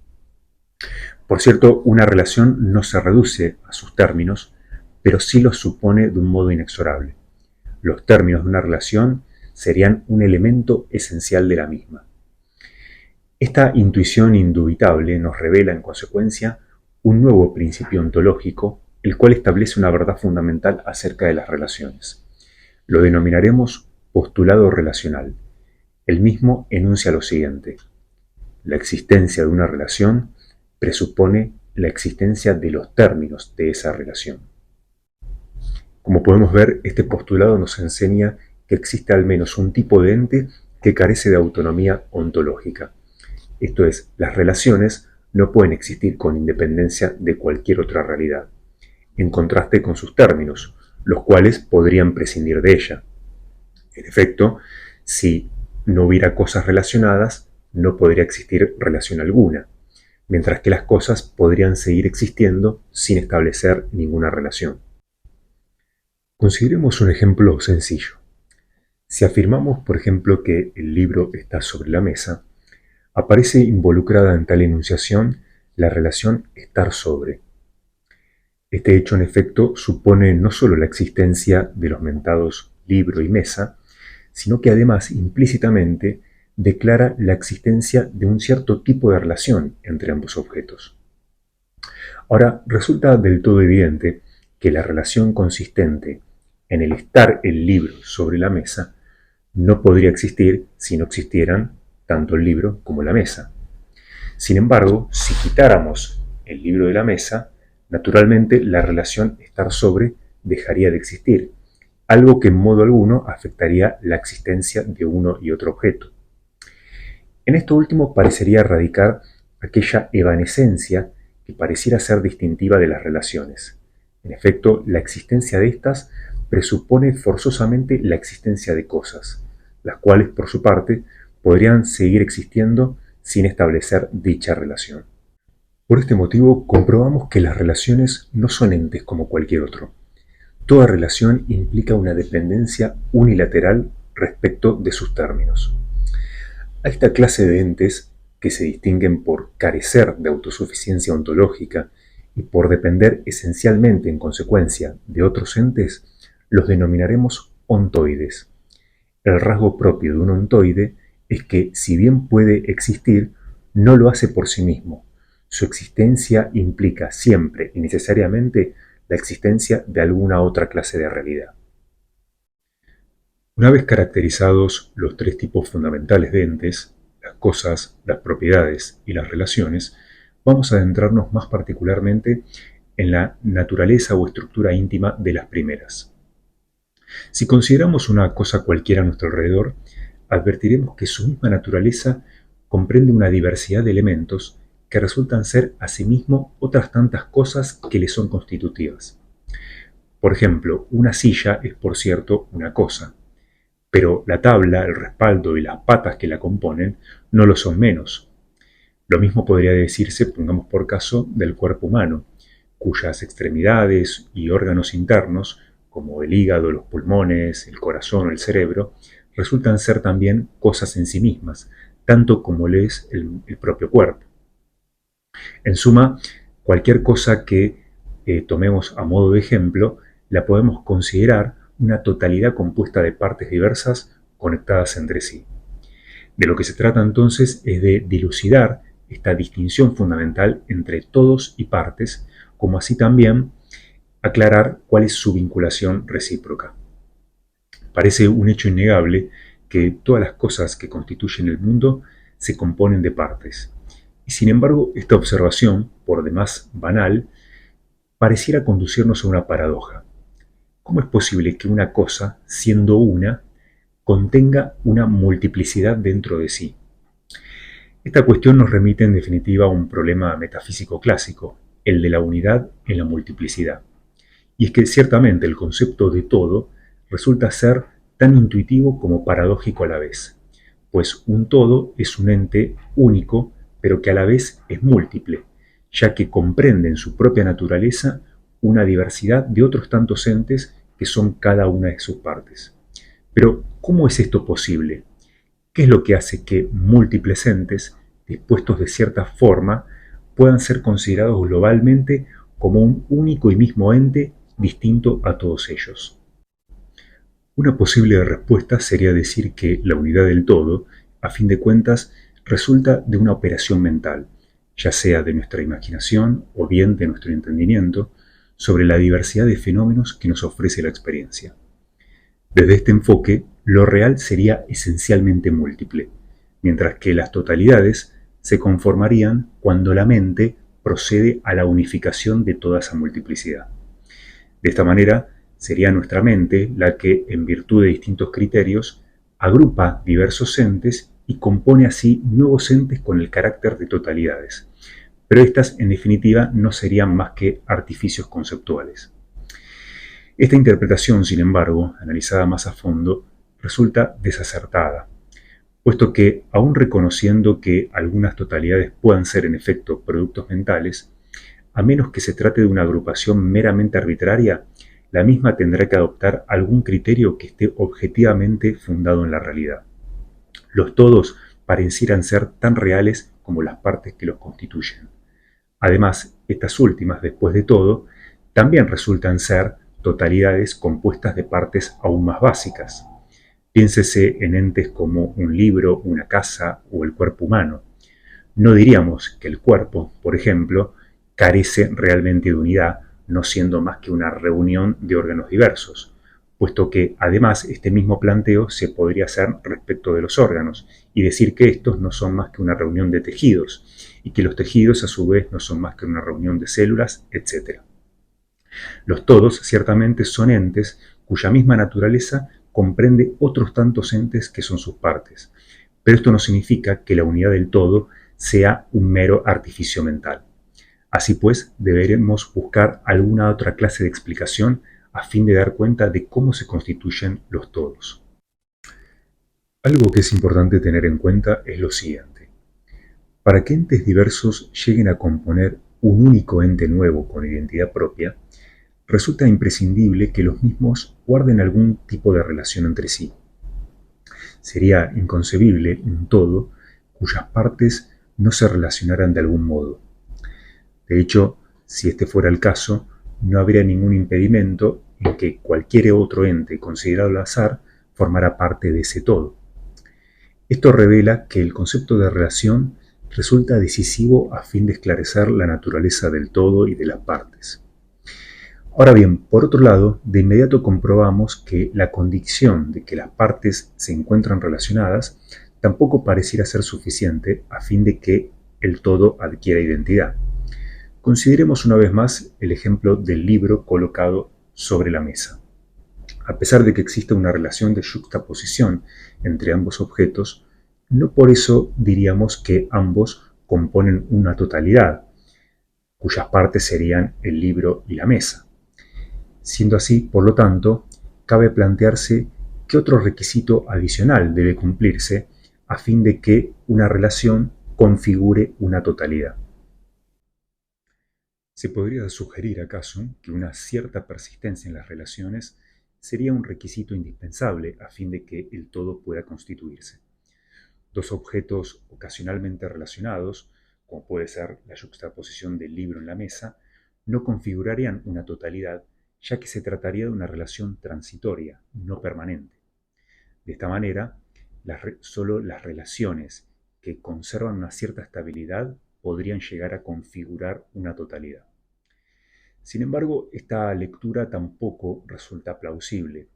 Por cierto, una relación no se reduce a sus términos, pero sí los supone de un modo inexorable. los términos de una relación serían un elemento esencial de la misma. Esta intuición indubitable nos revela, en consecuencia, un nuevo principio ontológico, el cual establece una verdad fundamental acerca de las relaciones. Lo denominaremos postulado relacional. El mismo enuncia lo siguiente: la existencia de una relación presupone la existencia de los términos de esa relación. Como podemos ver, este postulado nos enseña que existe al menos un tipo de ente que carece de autonomía ontológica. Esto es, las relaciones no pueden existir con independencia de cualquier otra realidad, en contraste con sus términos, los cuales podrían prescindir de ella. En efecto, si no hubiera cosas relacionadas, no podría existir relación alguna, mientras que las cosas podrían seguir existiendo sin establecer ninguna relación. Consideremos un ejemplo sencillo. Si afirmamos, por ejemplo, que el libro está sobre la mesa, aparece involucrada en tal enunciación la relación estar sobre. Este hecho, en efecto, supone no solo la existencia de los mentados libro y mesa, sino que además implícitamente declara la existencia de un cierto tipo de relación entre ambos objetos. Ahora, resulta del todo evidente que la relación consistente en el estar el libro sobre la mesa no podría existir si no existieran tanto el libro como la mesa. Sin embargo, si quitáramos el libro de la mesa, naturalmente la relación estar sobre dejaría de existir, algo que en modo alguno afectaría la existencia de uno y otro objeto. En esto último parecería radicar aquella evanescencia que pareciera ser distintiva de las relaciones. En efecto, la existencia de estas presupone forzosamente la existencia de cosas, las cuales, por su parte, podrían seguir existiendo sin establecer dicha relación. Por este motivo, comprobamos que las relaciones no son entes como cualquier otro. Toda relación implica una dependencia unilateral respecto de sus términos. A esta clase de entes, que se distinguen por carecer de autosuficiencia ontológica y por depender esencialmente en consecuencia de otros entes, los denominaremos ontoides. El rasgo propio de un ontoide es que, si bien puede existir, no lo hace por sí mismo. Su existencia implica siempre y necesariamente la existencia de alguna otra clase de realidad. Una vez caracterizados los tres tipos fundamentales de entes, las cosas, las propiedades y las relaciones, vamos a adentrarnos más particularmente en la naturaleza o estructura íntima de las primeras. Si consideramos una cosa cualquiera a nuestro alrededor, advertiremos que su misma naturaleza comprende una diversidad de elementos que resultan ser asimismo otras tantas cosas que le son constitutivas. Por ejemplo, una silla es, por cierto, una cosa, pero la tabla, el respaldo y las patas que la componen no lo son menos. Lo mismo podría decirse, pongamos por caso, del cuerpo humano, cuyas extremidades y órganos internos, como el hígado, los pulmones, el corazón o el cerebro, resultan ser también cosas en sí mismas, tanto como lo es el propio cuerpo. En suma, cualquier cosa que tomemos a modo de ejemplo, la podemos considerar una totalidad compuesta de partes diversas conectadas entre sí. De lo que se trata entonces es de dilucidar esta distinción fundamental entre todos y partes, como así también aclarar cuál es su vinculación recíproca. Parece un hecho innegable que todas las cosas que constituyen el mundo se componen de partes. Y sin embargo, esta observación, por demás banal, pareciera conducirnos a una paradoja. ¿Cómo es posible que una cosa, siendo una, contenga una multiplicidad dentro de sí? Esta cuestión nos remite en definitiva a un problema metafísico clásico, el de la unidad en la multiplicidad. Y es que ciertamente el concepto de todo resulta ser tan intuitivo como paradójico a la vez, pues un todo es un ente único, pero que a la vez es múltiple, ya que comprende en su propia naturaleza una diversidad de otros tantos entes que son cada una de sus partes. Pero, ¿cómo es esto posible? ¿Qué es lo que hace que múltiples entes, dispuestos de cierta forma, puedan ser considerados globalmente como un único y mismo ente distinto a todos ellos? Una posible respuesta sería decir que la unidad del todo, a fin de cuentas, resulta de una operación mental, ya sea de nuestra imaginación o bien de nuestro entendimiento, sobre la diversidad de fenómenos que nos ofrece la experiencia. Desde este enfoque, lo real sería esencialmente múltiple, mientras que las totalidades se conformarían cuando la mente procede a la unificación de toda esa multiplicidad. De esta manera, sería nuestra mente la que, en virtud de distintos criterios, agrupa diversos entes y compone así nuevos entes con el carácter de totalidades. Pero estas, en definitiva, no serían más que artificios conceptuales. Esta interpretación, sin embargo, analizada más a fondo, resulta desacertada, puesto que, aun reconociendo que algunas totalidades puedan ser en efecto productos mentales, a menos que se trate de una agrupación meramente arbitraria, la misma tendrá que adoptar algún criterio que esté objetivamente fundado en la realidad. Los todos parecieran ser tan reales como las partes que los constituyen. Además, estas últimas, después de todo, también resultan ser totalidades compuestas de partes aún más básicas. Piénsese en entes como un libro, una casa o el cuerpo humano. No diríamos que el cuerpo, por ejemplo, carece realmente de unidad, no siendo más que una reunión de órganos diversos, puesto que además este mismo planteo se podría hacer respecto de los órganos y decir que estos no son más que una reunión de tejidos y que los tejidos a su vez no son más que una reunión de células, etc. Los todos ciertamente son entes cuya misma naturaleza comprende otros tantos entes que son sus partes, pero esto no significa que la unidad del todo sea un mero artificio mental. Así pues, deberemos buscar alguna otra clase de explicación a fin de dar cuenta de cómo se constituyen los todos. Algo que es importante tener en cuenta es lo siguiente. Para que entes diversos lleguen a componer un único ente nuevo con identidad propia, resulta imprescindible que los mismos guarden algún tipo de relación entre sí. Sería inconcebible un todo cuyas partes no se relacionaran de algún modo. De hecho, si este fuera el caso, no habría ningún impedimento en que cualquier otro ente considerado al azar formara parte de ese todo. Esto revela que el concepto de relación resulta decisivo a fin de esclarecer la naturaleza del todo y de las partes. Ahora bien, por otro lado, de inmediato comprobamos que la condición de que las partes se encuentran relacionadas tampoco pareciera ser suficiente a fin de que el todo adquiera identidad. Consideremos una vez más el ejemplo del libro colocado sobre la mesa. A pesar de que existe una relación de yuxtaposición entre ambos objetos, no por eso diríamos que ambos componen una totalidad, cuyas partes serían el libro y la mesa. Siendo así, por lo tanto, cabe plantearse qué otro requisito adicional debe cumplirse a fin de que una relación configure una totalidad. ¿Se podría sugerir acaso que una cierta persistencia en las relaciones sería un requisito indispensable a fin de que el todo pueda constituirse? Dos objetos ocasionalmente relacionados, como puede ser la yuxtaposición del libro en la mesa, no configurarían una totalidad, ya que se trataría de una relación transitoria, no permanente. De esta manera, solo las relaciones que conservan una cierta estabilidad podrían llegar a configurar una totalidad. Sin embargo, esta lectura tampoco resulta plausible,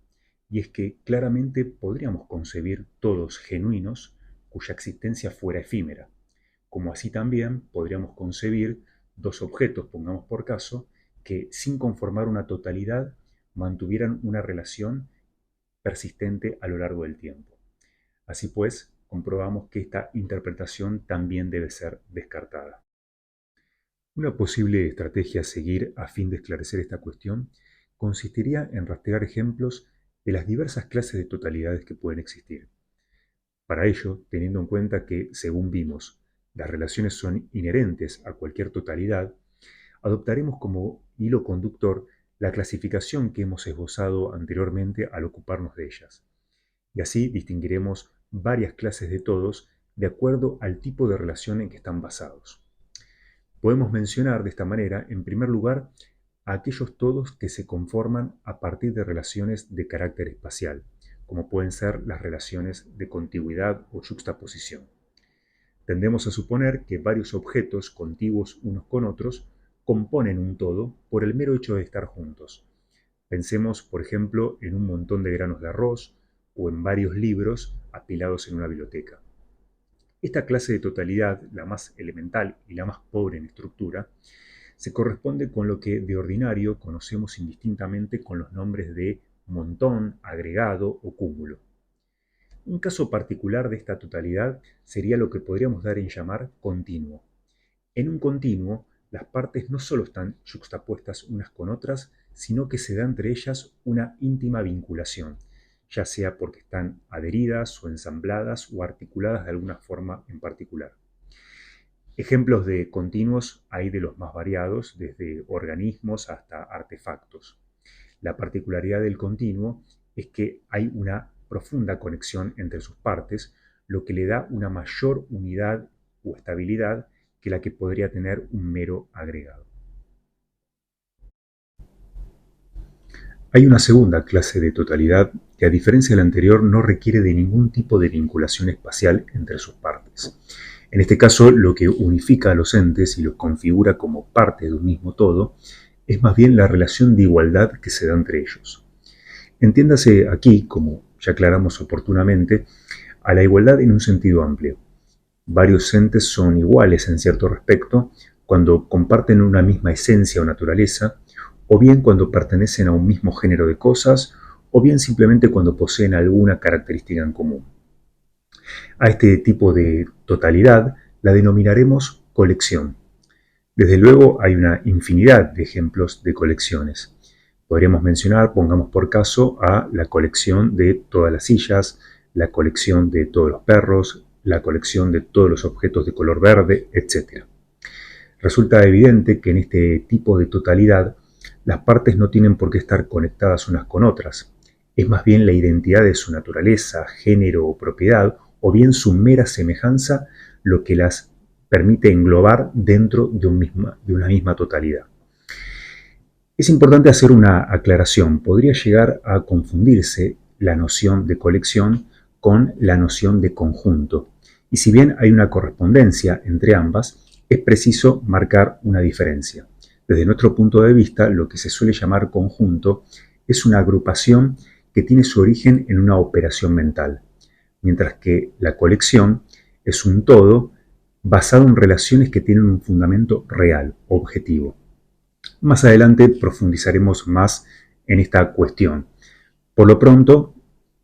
y es que claramente podríamos concebir todos genuinos cuya existencia fuera efímera, como así también podríamos concebir dos objetos, pongamos por caso, que sin conformar una totalidad mantuvieran una relación persistente a lo largo del tiempo. Así pues, comprobamos que esta interpretación también debe ser descartada. Una posible estrategia a seguir a fin de esclarecer esta cuestión consistiría en rastrear ejemplos de las diversas clases de totalidades que pueden existir. Para ello, teniendo en cuenta que, según vimos, las relaciones son inherentes a cualquier totalidad, adoptaremos como hilo conductor la clasificación que hemos esbozado anteriormente al ocuparnos de ellas. Y así distinguiremos varias clases de todos de acuerdo al tipo de relación en que están basados. Podemos mencionar de esta manera, en primer lugar, a aquellos todos que se conforman a partir de relaciones de carácter espacial, como pueden ser las relaciones de contigüidad o yuxtaposición. Tendemos a suponer que varios objetos contiguos unos con otros componen un todo por el mero hecho de estar juntos. Pensemos, por ejemplo, en un montón de granos de arroz o en varios libros apilados en una biblioteca. Esta clase de totalidad, la más elemental y la más pobre en estructura, se corresponde con lo que de ordinario conocemos indistintamente con los nombres de montón, agregado o cúmulo. Un caso particular de esta totalidad sería lo que podríamos dar en llamar continuo. En un continuo, las partes no solo están yuxtapuestas unas con otras, sino que se da entre ellas una íntima vinculación, ya sea porque están adheridas o ensambladas o articuladas de alguna forma en particular. Ejemplos de continuos hay de los más variados, desde organismos hasta artefactos. La particularidad del continuo es que hay una profunda conexión entre sus partes, lo que le da una mayor unidad o estabilidad que la que podría tener un mero agregado. Hay una segunda clase de totalidad que, a diferencia de la anterior, no requiere de ningún tipo de vinculación espacial entre sus partes. En este caso, lo que unifica a los entes y los configura como parte de un mismo todo es más bien la relación de igualdad que se da entre ellos. Entiéndase aquí, como ya aclaramos oportunamente, a la igualdad en un sentido amplio. Varios entes son iguales en cierto respecto cuando comparten una misma esencia o naturaleza, o bien cuando pertenecen a un mismo género de cosas, o bien simplemente cuando poseen alguna característica en común. A este tipo de totalidad la denominaremos colección. Desde luego hay una infinidad de ejemplos de colecciones. Podríamos mencionar, pongamos por caso, a la colección de todas las sillas, la colección de todos los perros, la colección de todos los objetos de color verde, etc. Resulta evidente que en este tipo de totalidad las partes no tienen por qué estar conectadas unas con otras. Es más bien la identidad de su naturaleza, género o propiedad, o bien su mera semejanza, lo que las permite englobar dentro de una misma totalidad. Es importante hacer una aclaración. Podría llegar a confundirse la noción de colección con la noción de conjunto. Y si bien hay una correspondencia entre ambas, es preciso marcar una diferencia. Desde nuestro punto de vista, lo que se suele llamar conjunto es una agrupación que tiene su origen en una operación mental, mientras que la colección es un todo basado en relaciones que tienen un fundamento real, objetivo. Más adelante profundizaremos más en esta cuestión. Por lo pronto,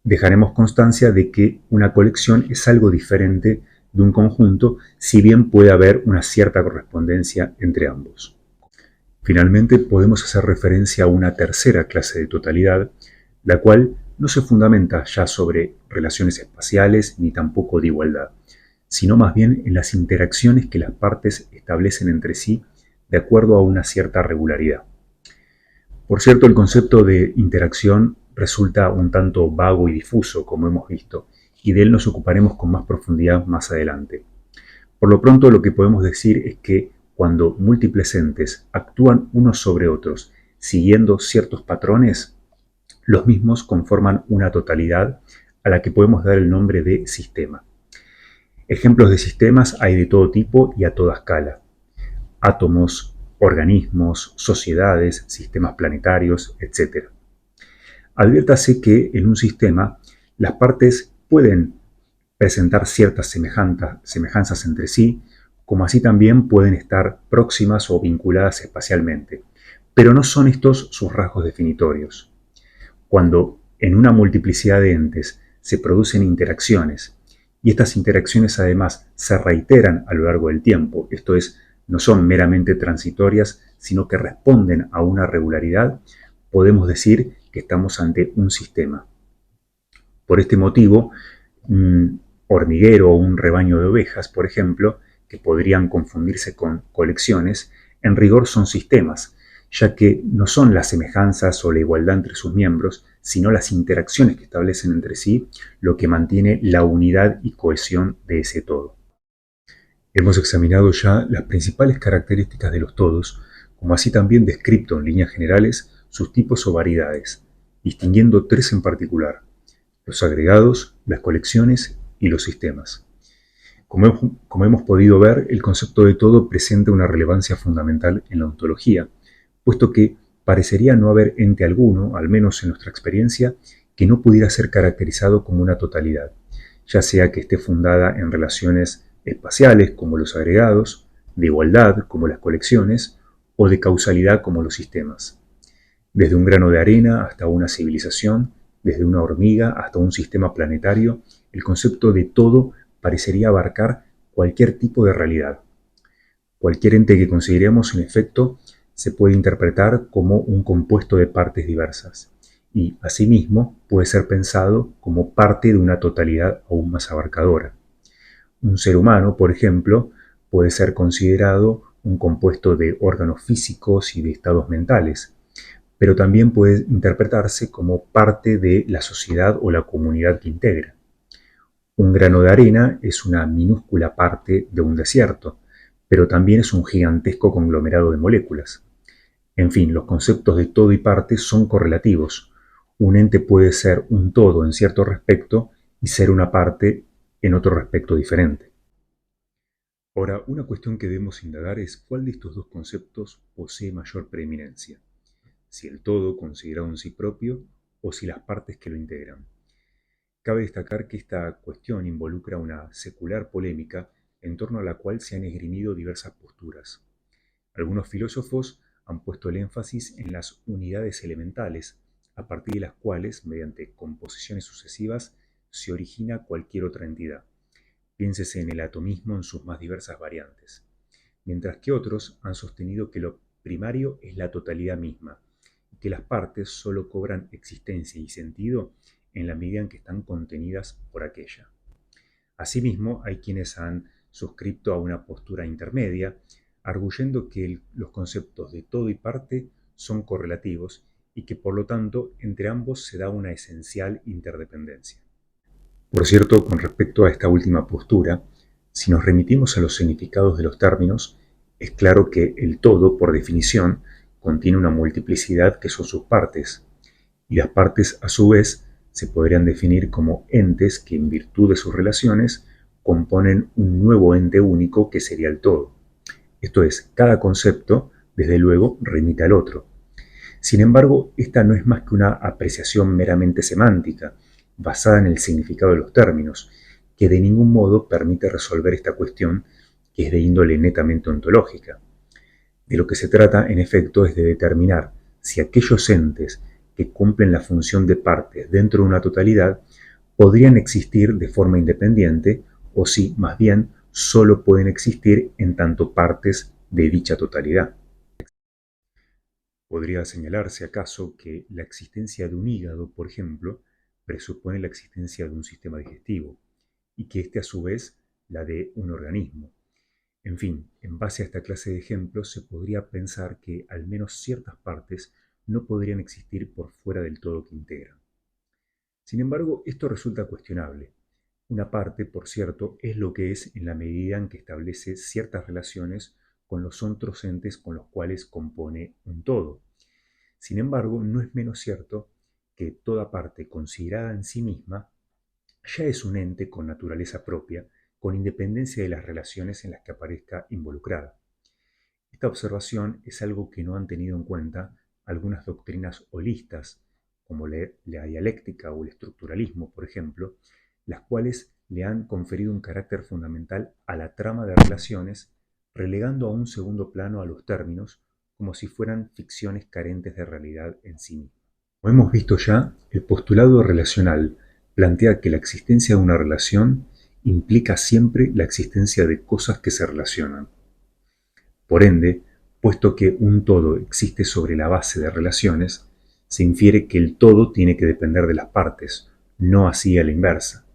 dejaremos constancia de que una colección es algo diferente de un conjunto, si bien puede haber una cierta correspondencia entre ambos. Finalmente, podemos hacer referencia a una tercera clase de totalidad, la cual no se fundamenta ya sobre relaciones espaciales ni tampoco de igualdad, sino más bien en las interacciones que las partes establecen entre sí de acuerdo a una cierta regularidad. Por cierto, el concepto de interacción resulta un tanto vago y difuso, como hemos visto, y de él nos ocuparemos con más profundidad más adelante. Por lo pronto, lo que podemos decir es que cuando múltiples entes actúan unos sobre otros siguiendo ciertos patrones, los mismos conforman una totalidad a la que podemos dar el nombre de sistema. Ejemplos de sistemas hay de todo tipo y a toda escala. Átomos, organismos, sociedades, sistemas planetarios, etc. Adviértase que en un sistema las partes pueden presentar ciertas semejanzas entre sí, como así también pueden estar próximas o vinculadas espacialmente, pero no son estos sus rasgos definitorios. Cuando en una multiplicidad de entes se producen interacciones, y estas interacciones además se reiteran a lo largo del tiempo, esto es, no son meramente transitorias, sino que responden a una regularidad, podemos decir que estamos ante un sistema. Por este motivo, un hormiguero o un rebaño de ovejas, por ejemplo, que podrían confundirse con colecciones, en rigor son sistemas, ya que no son las semejanzas o la igualdad entre sus miembros, sino las interacciones que establecen entre sí lo que mantiene la unidad y cohesión de ese todo. Hemos examinado ya las principales características de los todos, como así también descripto en líneas generales sus tipos o variedades, distinguiendo tres en particular: los agregados, las colecciones y los sistemas. Como hemos podido ver, el concepto de todo presenta una relevancia fundamental en la ontología, puesto que parecería no haber ente alguno, al menos en nuestra experiencia, que no pudiera ser caracterizado como una totalidad, ya sea que esté fundada en relaciones espaciales como los agregados, de igualdad como las colecciones, o de causalidad como los sistemas. Desde un grano de arena hasta una civilización, desde una hormiga hasta un sistema planetario, el concepto de todo parecería abarcar cualquier tipo de realidad. Cualquier ente que consideremos, en efecto, se puede interpretar como un compuesto de partes diversas y, asimismo, puede ser pensado como parte de una totalidad aún más abarcadora. Un ser humano, por ejemplo, puede ser considerado un compuesto de órganos físicos y de estados mentales, pero también puede interpretarse como parte de la sociedad o la comunidad que integra. Un grano de arena es una minúscula parte de un desierto, pero también es un gigantesco conglomerado de moléculas. En fin, los conceptos de todo y parte son correlativos. Un ente puede ser un todo en cierto respecto y ser una parte en otro respecto diferente. Ahora, una cuestión que debemos indagar es cuál de estos dos conceptos posee mayor preeminencia: si el todo considerado en sí propio o si las partes que lo integran. Cabe destacar que esta cuestión involucra una secular polémica en torno a la cual se han esgrimido diversas posturas. Algunos filósofos han puesto el énfasis en las unidades elementales, a partir de las cuales, mediante composiciones sucesivas, se origina cualquier otra entidad. Piénsese en el atomismo en sus más diversas variantes. Mientras que otros han sostenido que lo primario es la totalidad misma, y que las partes solo cobran existencia y sentido en la medida en que están contenidas por aquella. Asimismo, hay quienes han suscrito a una postura intermedia, arguyendo que los conceptos de todo y parte son correlativos y que por lo tanto entre ambos se da una esencial interdependencia. Por cierto, con respecto a esta última postura, si nos remitimos a los significados de los términos, es claro que el todo, por definición, contiene una multiplicidad que son sus partes, y las partes, a su vez, se podrían definir como entes que, en virtud de sus relaciones, componen un nuevo ente único que sería el todo. Esto es, cada concepto, desde luego, remite al otro. Sin embargo, esta no es más que una apreciación meramente semántica, basada en el significado de los términos, que de ningún modo permite resolver esta cuestión, que es de índole netamente ontológica. De lo que se trata, en efecto, es de determinar si aquellos entes que cumplen la función de partes dentro de una totalidad podrían existir de forma independiente o si, más bien, solo pueden existir en tanto partes de dicha totalidad. Podría señalarse acaso que la existencia de un hígado, por ejemplo, presupone la existencia de un sistema digestivo, y que éste a su vez la de un organismo. En fin, en base a esta clase de ejemplos se podría pensar que al menos ciertas partes no podrían existir por fuera del todo que integran. Sin embargo, esto resulta cuestionable. Una parte, por cierto, es lo que es en la medida en que establece ciertas relaciones con los otros entes con los cuales compone un todo. Sin embargo, no es menos cierto que toda parte considerada en sí misma ya es un ente con naturaleza propia, con independencia de las relaciones en las que aparezca involucrada. Esta observación es algo que no han tenido en cuenta algunas doctrinas holistas, como la dialéctica o el estructuralismo, por ejemplo, las cuales le han conferido un carácter fundamental a la trama de relaciones, relegando a un segundo plano a los términos como si fueran ficciones carentes de realidad en sí mismas. Como hemos visto ya, el postulado relacional plantea que la existencia de una relación implica siempre la existencia de cosas que se relacionan. Por ende, puesto que un todo existe sobre la base de relaciones, se infiere que el todo tiene que depender de las partes, no así a la inversa.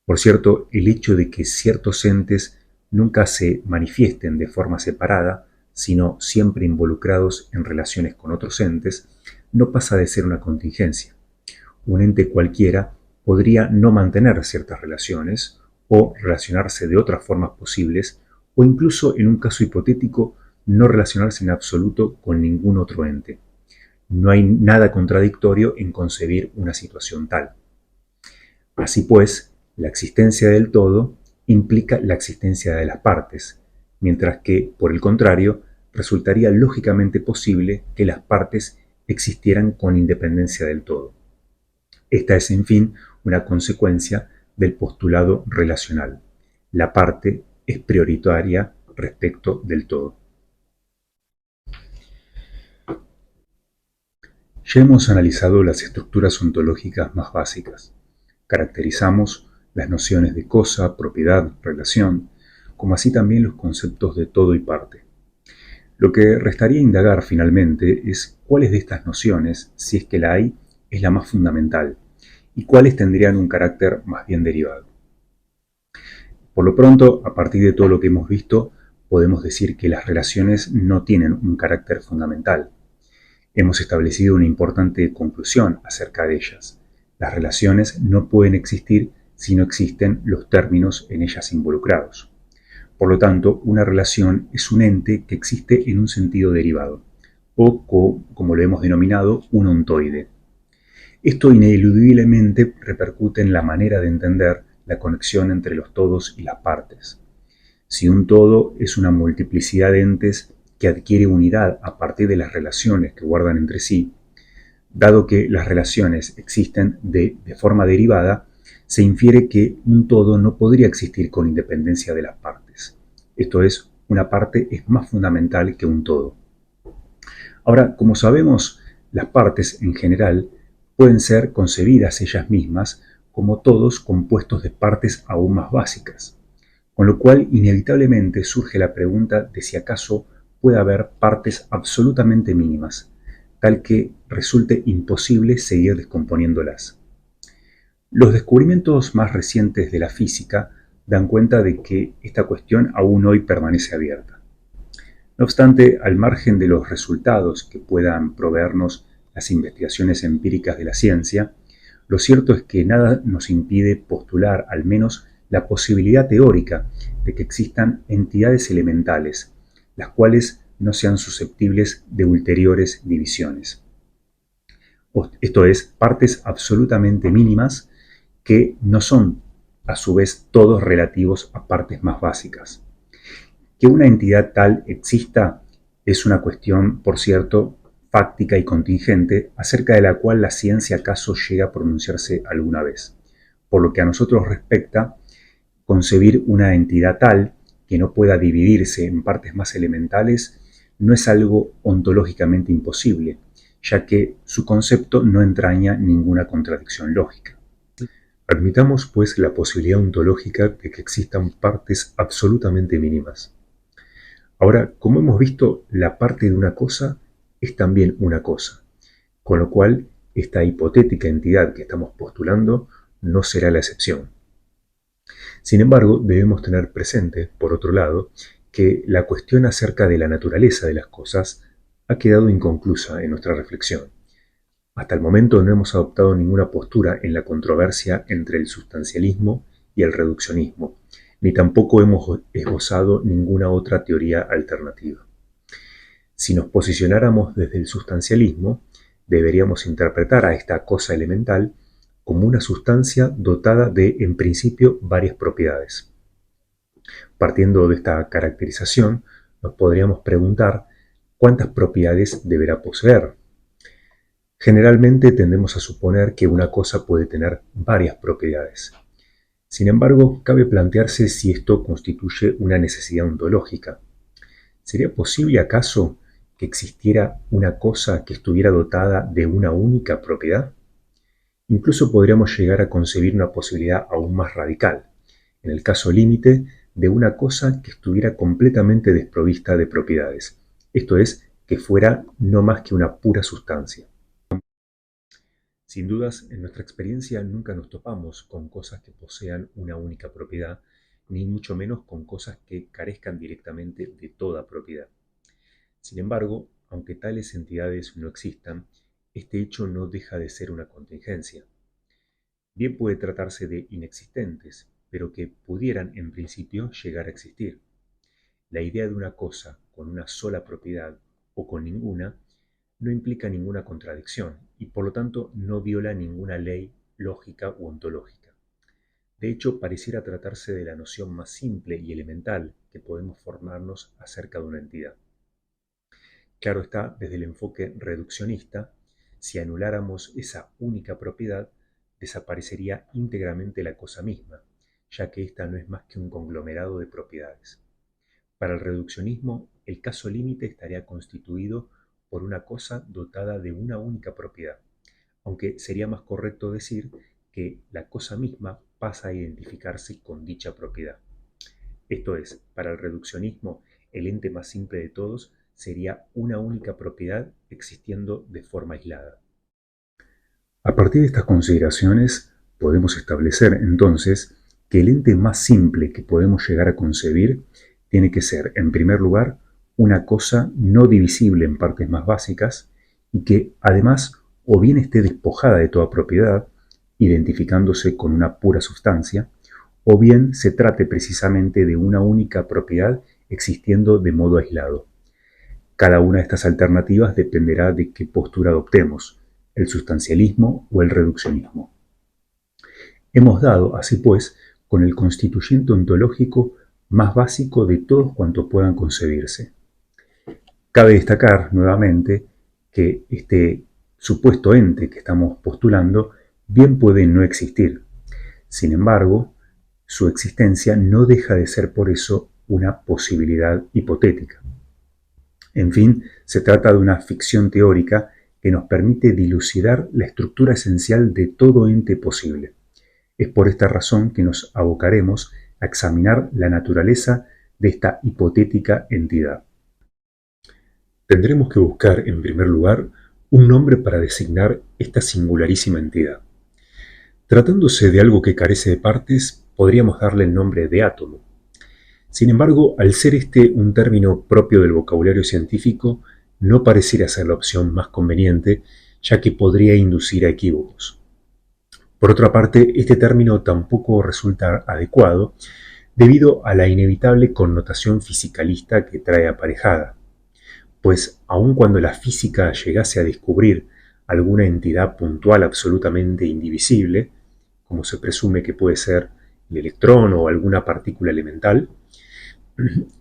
Por cierto, el hecho de que ciertos entes nunca se manifiesten de forma separada, sino siempre involucrados en relaciones con otros entes, no pasa de ser una contingencia. Un ente cualquiera podría no mantener ciertas relaciones o relacionarse de otras formas posibles, o incluso en un caso hipotético no relacionarse en absoluto con ningún otro ente. No hay nada contradictorio en concebir una situación tal. Así pues, la existencia del todo implica la existencia de las partes, mientras que, por el contrario, resultaría lógicamente posible que las partes existieran con independencia del todo. Esta es, en fin, una consecuencia del postulado relacional. La parte es prioritaria respecto del todo. Ya hemos analizado las estructuras ontológicas más básicas. Caracterizamos las nociones de cosa, propiedad, relación, como así también los conceptos de todo y parte. Lo que restaría indagar finalmente es cuáles de estas nociones, si es que la hay, es la más fundamental y cuáles tendrían un carácter más bien derivado. Por lo pronto, a partir de todo lo que hemos visto, podemos decir que las relaciones no tienen un carácter fundamental. Hemos establecido una importante conclusión acerca de ellas. Las relaciones no pueden existir si no existen los términos en ellas involucrados. Por lo tanto, una relación es un ente que existe en un sentido derivado, o como lo hemos denominado, un ontoide. Esto ineludiblemente repercute en la manera de entender la conexión entre los todos y las partes. Si un todo es una multiplicidad de entes que adquiere unidad a partir de las relaciones que guardan entre sí, dado que las relaciones existen de forma derivada, se infiere que un todo no podría existir con independencia de las partes. Esto es, una parte es más fundamental que un todo. Ahora, como sabemos, las partes en general pueden ser concebidas ellas mismas como todos compuestos de partes aún más básicas, con lo cual inevitablemente surge la pregunta de si acaso puede haber partes absolutamente mínimas, tal que resulte imposible seguir descomponiéndolas. Los descubrimientos más recientes de la física dan cuenta de que esta cuestión aún hoy permanece abierta. No obstante, al margen de los resultados que puedan proveernos las investigaciones empíricas de la ciencia, lo cierto es que nada nos impide postular al menos la posibilidad teórica de que existan entidades elementales, las cuales no sean susceptibles de ulteriores divisiones. Esto es, partes absolutamente mínimas que no son, a su vez, todos relativos a partes más básicas. Que una entidad tal exista es una cuestión, por cierto, fáctica y contingente, acerca de la cual la ciencia acaso llega a pronunciarse alguna vez. Por lo que a nosotros respecta, concebir una entidad tal que no pueda dividirse en partes más elementales no es algo ontológicamente imposible, ya que su concepto no entraña ninguna contradicción lógica. Admitamos, pues, la posibilidad ontológica de que existan partes absolutamente mínimas. Ahora, como hemos visto, la parte de una cosa es también una cosa, con lo cual esta hipotética entidad que estamos postulando no será la excepción. Sin embargo, debemos tener presente, por otro lado, que la cuestión acerca de la naturaleza de las cosas ha quedado inconclusa en nuestra reflexión. Hasta el momento no hemos adoptado ninguna postura en la controversia entre el sustancialismo y el reduccionismo, ni tampoco hemos esbozado ninguna otra teoría alternativa. Si nos posicionáramos desde el sustancialismo, deberíamos interpretar a esta cosa elemental como una sustancia dotada de, en principio, varias propiedades. Partiendo de esta caracterización, nos podríamos preguntar cuántas propiedades deberá poseer. Generalmente tendemos a suponer que una cosa puede tener varias propiedades. Sin embargo, cabe plantearse si esto constituye una necesidad ontológica. ¿Sería posible acaso que existiera una cosa que estuviera dotada de una única propiedad? Incluso podríamos llegar a concebir una posibilidad aún más radical, en el caso límite de una cosa que estuviera completamente desprovista de propiedades, esto es, que fuera no más que una pura sustancia. Sin dudas, en nuestra experiencia nunca nos topamos con cosas que posean una única propiedad, ni mucho menos con cosas que carezcan directamente de toda propiedad. Sin embargo, aunque tales entidades no existan, este hecho no deja de ser una contingencia. Bien puede tratarse de inexistentes, pero que pudieran en principio llegar a existir. La idea de una cosa con una sola propiedad o con ninguna, no implica ninguna contradicción y por lo tanto no viola ninguna ley lógica u ontológica. De hecho, pareciera tratarse de la noción más simple y elemental que podemos formarnos acerca de una entidad. Claro está, desde el enfoque reduccionista, si anuláramos esa única propiedad, desaparecería íntegramente la cosa misma, ya que ésta no es más que un conglomerado de propiedades. Para el reduccionismo, el caso límite estaría constituido por una cosa dotada de una única propiedad, aunque sería más correcto decir que la cosa misma pasa a identificarse con dicha propiedad. Esto es, para el reduccionismo, el ente más simple de todos sería una única propiedad existiendo de forma aislada. A partir de estas consideraciones, podemos establecer entonces que el ente más simple que podemos llegar a concebir tiene que ser, en primer lugar, una cosa no divisible en partes más básicas y que, además, o bien esté despojada de toda propiedad, identificándose con una pura sustancia, o bien se trate precisamente de una única propiedad existiendo de modo aislado. Cada una de estas alternativas dependerá de qué postura adoptemos, el sustancialismo o el reduccionismo. Hemos dado, así pues, con el constituyente ontológico más básico de todos cuantos puedan concebirse. Cabe destacar nuevamente que este supuesto ente que estamos postulando bien puede no existir. Sin embargo, su existencia no deja de ser por eso una posibilidad hipotética. En fin, se trata de una ficción teórica que nos permite dilucidar la estructura esencial de todo ente posible. Es por esta razón que nos abocaremos a examinar la naturaleza de esta hipotética entidad. Tendremos que buscar, en primer lugar, un nombre para designar esta singularísima entidad. Tratándose de algo que carece de partes, podríamos darle el nombre de átomo. Sin embargo, al ser este un término propio del vocabulario científico, no pareciera ser la opción más conveniente, ya que podría inducir a equívocos. Por otra parte, este término tampoco resulta adecuado debido a la inevitable connotación fisicalista que trae aparejada, pues aun cuando la física llegase a descubrir alguna entidad puntual absolutamente indivisible, como se presume que puede ser el electrón o alguna partícula elemental,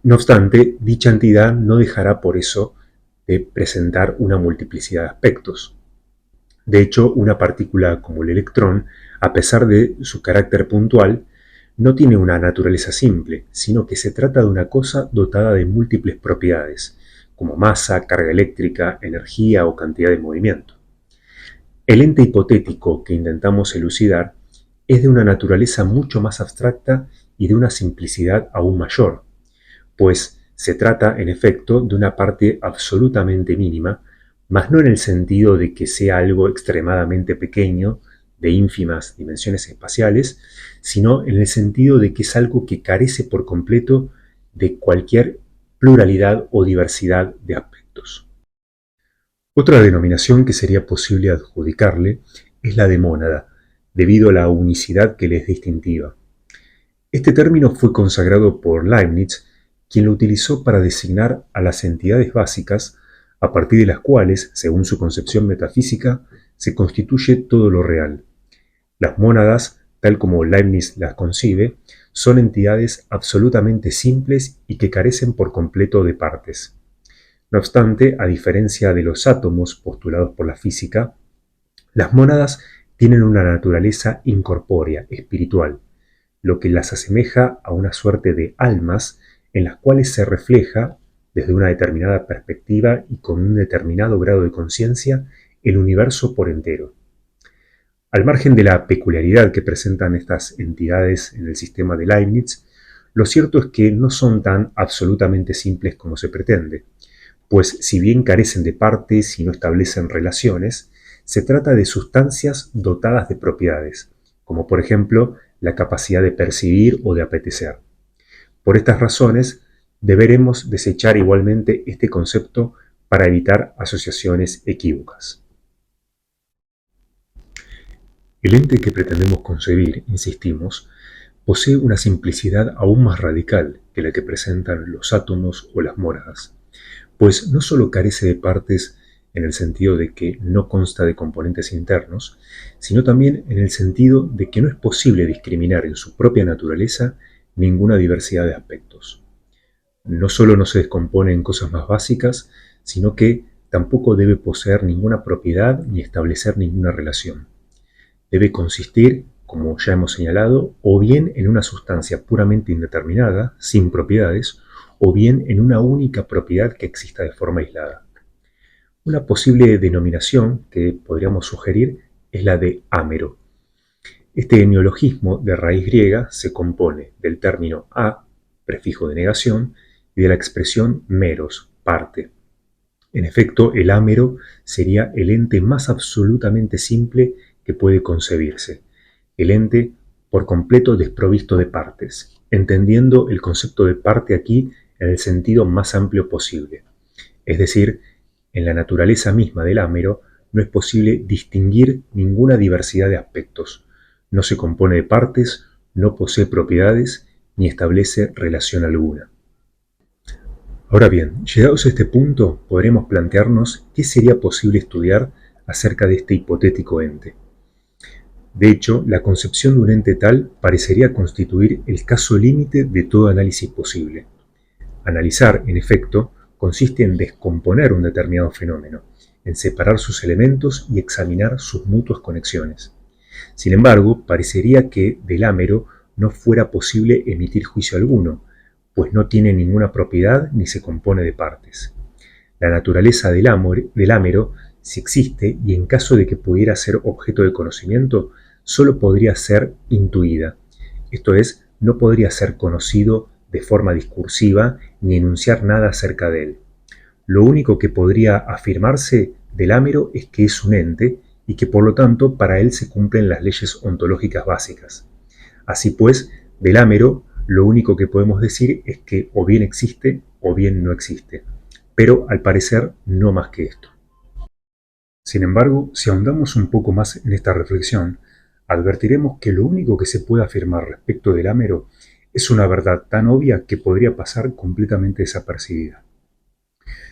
no obstante, dicha entidad no dejará por eso de presentar una multiplicidad de aspectos. De hecho, una partícula como el electrón, a pesar de su carácter puntual, no tiene una naturaleza simple, sino que se trata de una cosa dotada de múltiples propiedades, como masa, carga eléctrica, energía o cantidad de movimiento. El ente hipotético que intentamos elucidar es de una naturaleza mucho más abstracta y de una simplicidad aún mayor, pues se trata, en efecto, de una parte absolutamente mínima, mas no en el sentido de que sea algo extremadamente pequeño, de ínfimas dimensiones espaciales, sino en el sentido de que es algo que carece por completo de cualquier pluralidad o diversidad de aspectos. Otra denominación que sería posible adjudicarle es la de mónada, debido a la unicidad que le es distintiva. Este término fue consagrado por Leibniz, quien lo utilizó para designar a las entidades básicas a partir de las cuales, según su concepción metafísica, se constituye todo lo real. Las mónadas, tal como Leibniz las concibe, son entidades absolutamente simples y que carecen por completo de partes. No obstante, a diferencia de los átomos postulados por la física, las mónadas tienen una naturaleza incorpórea, espiritual, lo que las asemeja a una suerte de almas en las cuales se refleja, desde una determinada perspectiva y con un determinado grado de conciencia, el universo por entero. Al margen de la peculiaridad que presentan estas entidades en el sistema de Leibniz, lo cierto es que no son tan absolutamente simples como se pretende, pues si bien carecen de partes y no establecen relaciones, se trata de sustancias dotadas de propiedades, como por ejemplo la capacidad de percibir o de apetecer. Por estas razones, deberemos desechar igualmente este concepto para evitar asociaciones equívocas. El ente que pretendemos concebir, insistimos, posee una simplicidad aún más radical que la que presentan los átomos o las mónadas. pues no solo carece de partes en el sentido de que no consta de componentes internos, sino también en el sentido de que no es posible discriminar en su propia naturaleza ninguna diversidad de aspectos. No solo no se descompone en cosas más básicas, sino que tampoco debe poseer ninguna propiedad ni establecer ninguna relación. Debe consistir, como ya hemos señalado, o bien en una sustancia puramente indeterminada, sin propiedades, o bien en una única propiedad que exista de forma aislada. Una posible denominación que podríamos sugerir es la de ámero. Este neologismo de raíz griega se compone del término a, prefijo de negación, y de la expresión meros, parte. En efecto, el ámero sería el ente más absolutamente simple que puede concebirse, el ente por completo desprovisto de partes, entendiendo el concepto de parte aquí en el sentido más amplio posible. Es decir, en la naturaleza misma del ámero no es posible distinguir ninguna diversidad de aspectos, no se compone de partes, no posee propiedades ni establece relación alguna. Ahora bien, llegados a este punto, podremos plantearnos qué sería posible estudiar acerca de este hipotético ente. De hecho, la concepción de un ente tal parecería constituir el caso límite de todo análisis posible. Analizar, en efecto, consiste en descomponer un determinado fenómeno, en separar sus elementos y examinar sus mutuas conexiones. Sin embargo, parecería que del ámero no fuera posible emitir juicio alguno, pues no tiene ninguna propiedad ni se compone de partes. La naturaleza del ámero, si existe y en caso de que pudiera ser objeto de conocimiento, solo podría ser intuida, esto es, no podría ser conocido de forma discursiva ni enunciar nada acerca de él. Lo único que podría afirmarse del ámero es que es un ente y que por lo tanto para él se cumplen las leyes ontológicas básicas. Así pues, del ámero lo único que podemos decir es que o bien existe o bien no existe, pero al parecer no más que esto. Sin embargo, si ahondamos un poco más en esta reflexión, advertiremos que lo único que se puede afirmar respecto del ámero es una verdad tan obvia que podría pasar completamente desapercibida.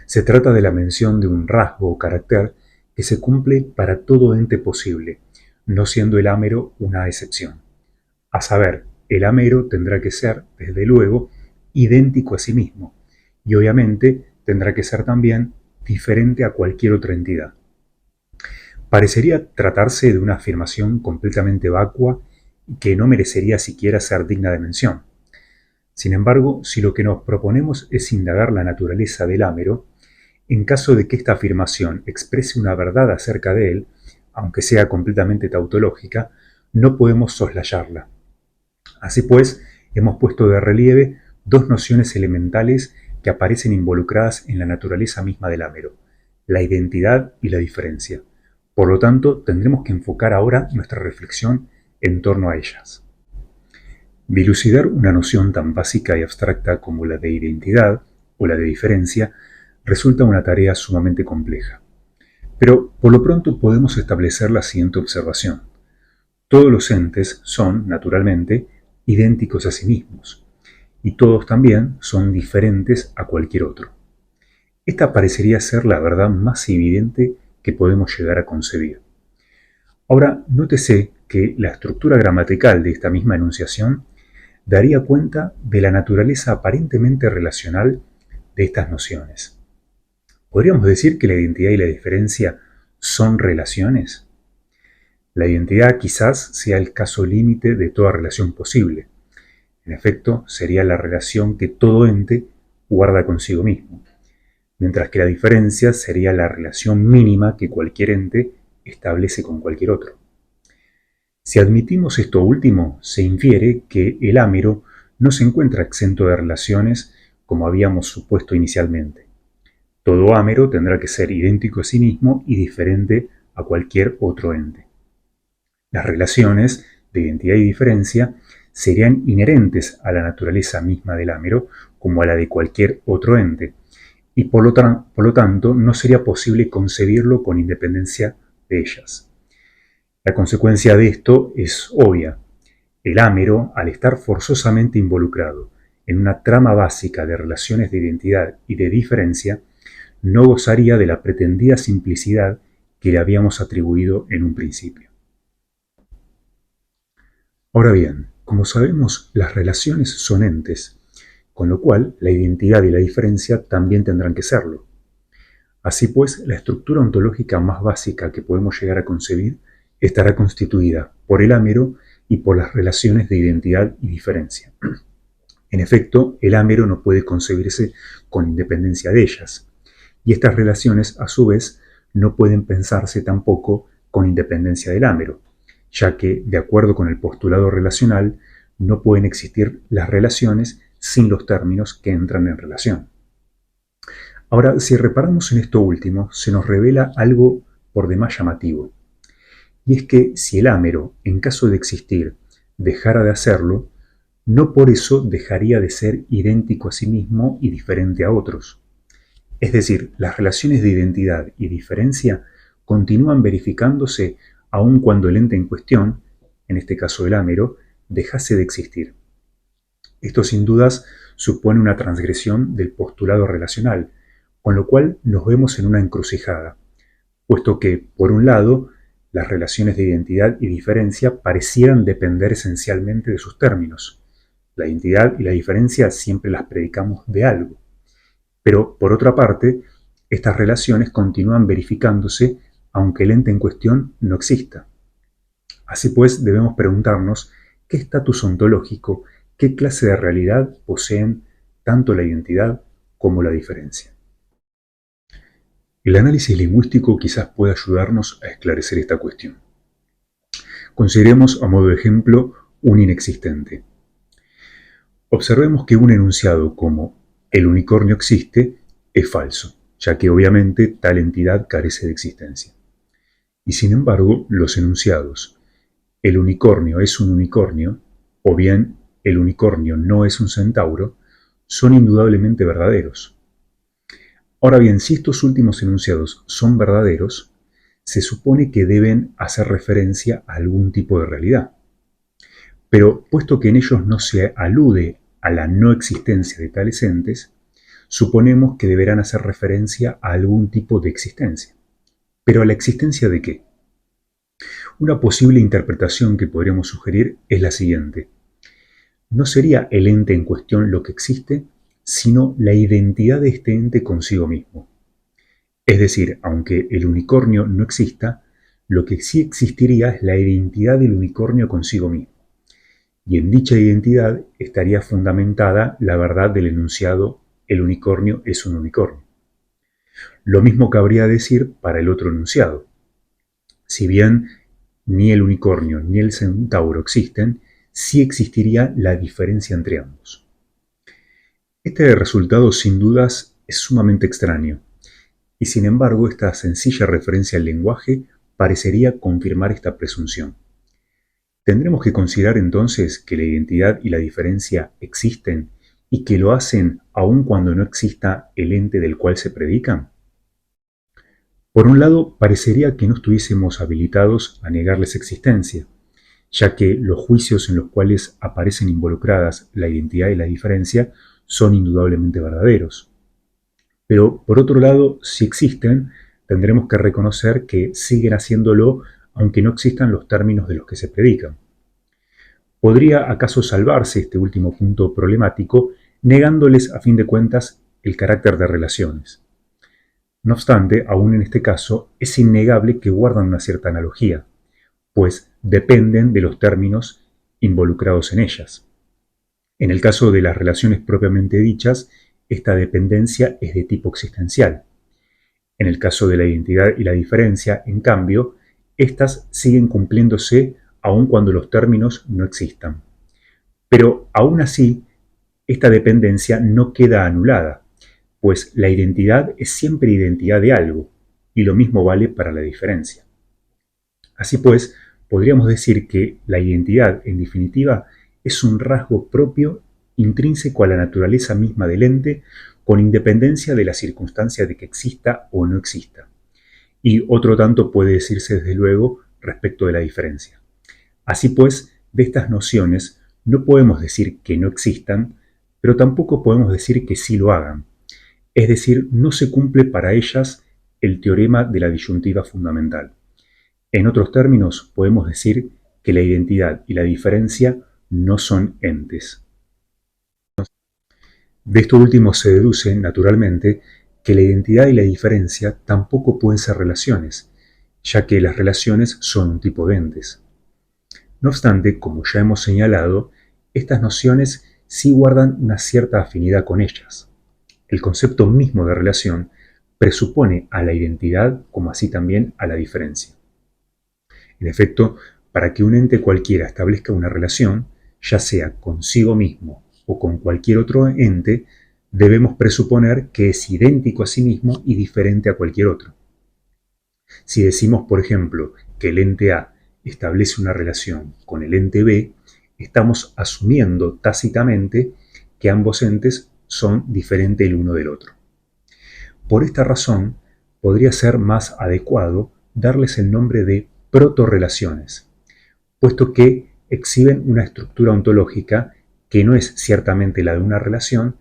Se trata de la mención de un rasgo o carácter que se cumple para todo ente posible, no siendo el ámero una excepción. A saber, el ámero tendrá que ser, desde luego, idéntico a sí mismo, y obviamente tendrá que ser también diferente a cualquier otra entidad. Parecería tratarse de una afirmación completamente vacua y que no merecería siquiera ser digna de mención. Sin embargo, si lo que nos proponemos es indagar la naturaleza del ámero, en caso de que esta afirmación exprese una verdad acerca de él, aunque sea completamente tautológica, no podemos soslayarla. Así pues, hemos puesto de relieve dos nociones elementales que aparecen involucradas en la naturaleza misma del ámero, la identidad y la diferencia. Por lo tanto, tendremos que enfocar ahora nuestra reflexión en torno a ellas. Dilucidar una noción tan básica y abstracta como la de identidad o la de diferencia resulta una tarea sumamente compleja. Pero por lo pronto podemos establecer la siguiente observación. Todos los entes son, naturalmente, idénticos a sí mismos, y todos también son diferentes a cualquier otro. Esta parecería ser la verdad más evidente que podemos llegar a concebir. Ahora, nótese que la estructura gramatical de esta misma enunciación daría cuenta de la naturaleza aparentemente relacional de estas nociones. ¿Podríamos decir que la identidad y la diferencia son relaciones? La identidad quizás sea el caso límite de toda relación posible. En efecto, sería la relación que todo ente guarda consigo mismo, mientras que la diferencia sería la relación mínima que cualquier ente establece con cualquier otro. Si admitimos esto último, se infiere que el ámero no se encuentra exento de relaciones como habíamos supuesto inicialmente. Todo ámero tendrá que ser idéntico a sí mismo y diferente a cualquier otro ente. Las relaciones de identidad y diferencia serían inherentes a la naturaleza misma del ámero como a la de cualquier otro ente, y por lo tanto no sería posible concebirlo con independencia de ellas. La consecuencia de esto es obvia. El ámero, al estar forzosamente involucrado en una trama básica de relaciones de identidad y de diferencia, no gozaría de la pretendida simplicidad que le habíamos atribuido en un principio. Ahora bien, como sabemos, las relaciones son entes, con lo cual la identidad y la diferencia también tendrán que serlo. Así pues, la estructura ontológica más básica que podemos llegar a concebir estará constituida por el ámero y por las relaciones de identidad y diferencia. En efecto, el ámero no puede concebirse con independencia de ellas, y estas relaciones, a su vez, no pueden pensarse tampoco con independencia del ámero, ya que, de acuerdo con el postulado relacional, no pueden existir las relaciones sin los términos que entran en relación. Ahora, si reparamos en esto último, se nos revela algo por demás llamativo, y es que si el ámero, en caso de existir, dejara de hacerlo, no por eso dejaría de ser idéntico a sí mismo y diferente a otros. Es decir, las relaciones de identidad y diferencia continúan verificándose aun cuando el ente en cuestión, en este caso el ámero, dejase de existir. Esto sin dudas supone una transgresión del postulado relacional, con lo cual nos vemos en una encrucijada, puesto que, por un lado, las relaciones de identidad y diferencia parecieran depender esencialmente de sus términos. La identidad y la diferencia siempre las predicamos de algo. Pero, por otra parte, estas relaciones continúan verificándose aunque el ente en cuestión no exista. Así pues, debemos preguntarnos qué estatus ontológico, qué clase de realidad poseen tanto la identidad como la diferencia. El análisis lingüístico quizás pueda ayudarnos a esclarecer esta cuestión. Consideremos, a modo de ejemplo, un inexistente. Observemos que un enunciado como "el unicornio existe" es falso, ya que obviamente tal entidad carece de existencia. Y sin embargo, los enunciados "el unicornio es un unicornio" o bien "el unicornio no es un centauro" son indudablemente verdaderos. Ahora bien, si estos últimos enunciados son verdaderos, se supone que deben hacer referencia a algún tipo de realidad. Pero puesto que en ellos no se alude a la no existencia de tales entes, suponemos que deberán hacer referencia a algún tipo de existencia. ¿Pero a la existencia de qué? Una posible interpretación que podríamos sugerir es la siguiente. No sería el ente en cuestión lo que existe, sino la identidad de este ente consigo mismo. Es decir, aunque el unicornio no exista, lo que sí existiría es la identidad del unicornio consigo mismo. Y en dicha identidad estaría fundamentada la verdad del enunciado "el unicornio es un unicornio". Lo mismo cabría decir para el otro enunciado. Si bien ni el unicornio ni el centauro existen, sí existiría la diferencia entre ambos. Este resultado sin dudas es sumamente extraño, y sin embargo esta sencilla referencia al lenguaje parecería confirmar esta presunción. Tendremos que considerar entonces que la identidad y la diferencia existen y que lo hacen aun cuando no exista el ente del cual se predican. Por un lado, parecería que no estuviésemos habilitados a negarles existencia, ya que los juicios en los cuales aparecen involucradas la identidad y la diferencia son indudablemente verdaderos. Pero, por otro lado, si existen, tendremos que reconocer que siguen haciéndolo aunque no existan los términos de los que se predican. ¿Podría acaso salvarse este último punto problemático negándoles a fin de cuentas el carácter de relaciones? No obstante, aún en este caso, es innegable que guardan una cierta analogía, pues dependen de los términos involucrados en ellas. En el caso de las relaciones propiamente dichas, esta dependencia es de tipo existencial. En el caso de la identidad y la diferencia, en cambio, éstas siguen cumpliéndose aun cuando los términos no existan. Pero aún así, esta dependencia no queda anulada, pues la identidad es siempre identidad de algo, y lo mismo vale para la diferencia. Así pues, podríamos decir que la identidad, en definitiva, es un rasgo propio intrínseco a la naturaleza misma del ente, con independencia de la circunstancia de que exista o no exista. Y otro tanto puede decirse desde luego respecto de la diferencia. Así pues, de estas nociones no podemos decir que no existan, pero tampoco podemos decir que sí lo hagan. Es decir, no se cumple para ellas el teorema de la disyuntiva fundamental. En otros términos, podemos decir que la identidad y la diferencia no son entes. De esto último se deduce, naturalmente, que la identidad y la diferencia tampoco pueden ser relaciones, ya que las relaciones son un tipo de entes. No obstante, como ya hemos señalado, estas nociones sí guardan una cierta afinidad con ellas. El concepto mismo de relación presupone a la identidad como así también a la diferencia. En efecto, para que un ente cualquiera establezca una relación, ya sea consigo mismo o con cualquier otro ente, debemos presuponer que es idéntico a sí mismo y diferente a cualquier otro. Si decimos, por ejemplo, que el ente A establece una relación con el ente B, estamos asumiendo tácitamente que ambos entes son diferentes el uno del otro. Por esta razón, podría ser más adecuado darles el nombre de protorrelaciones, puesto que exhiben una estructura ontológica que no es ciertamente la de una relación,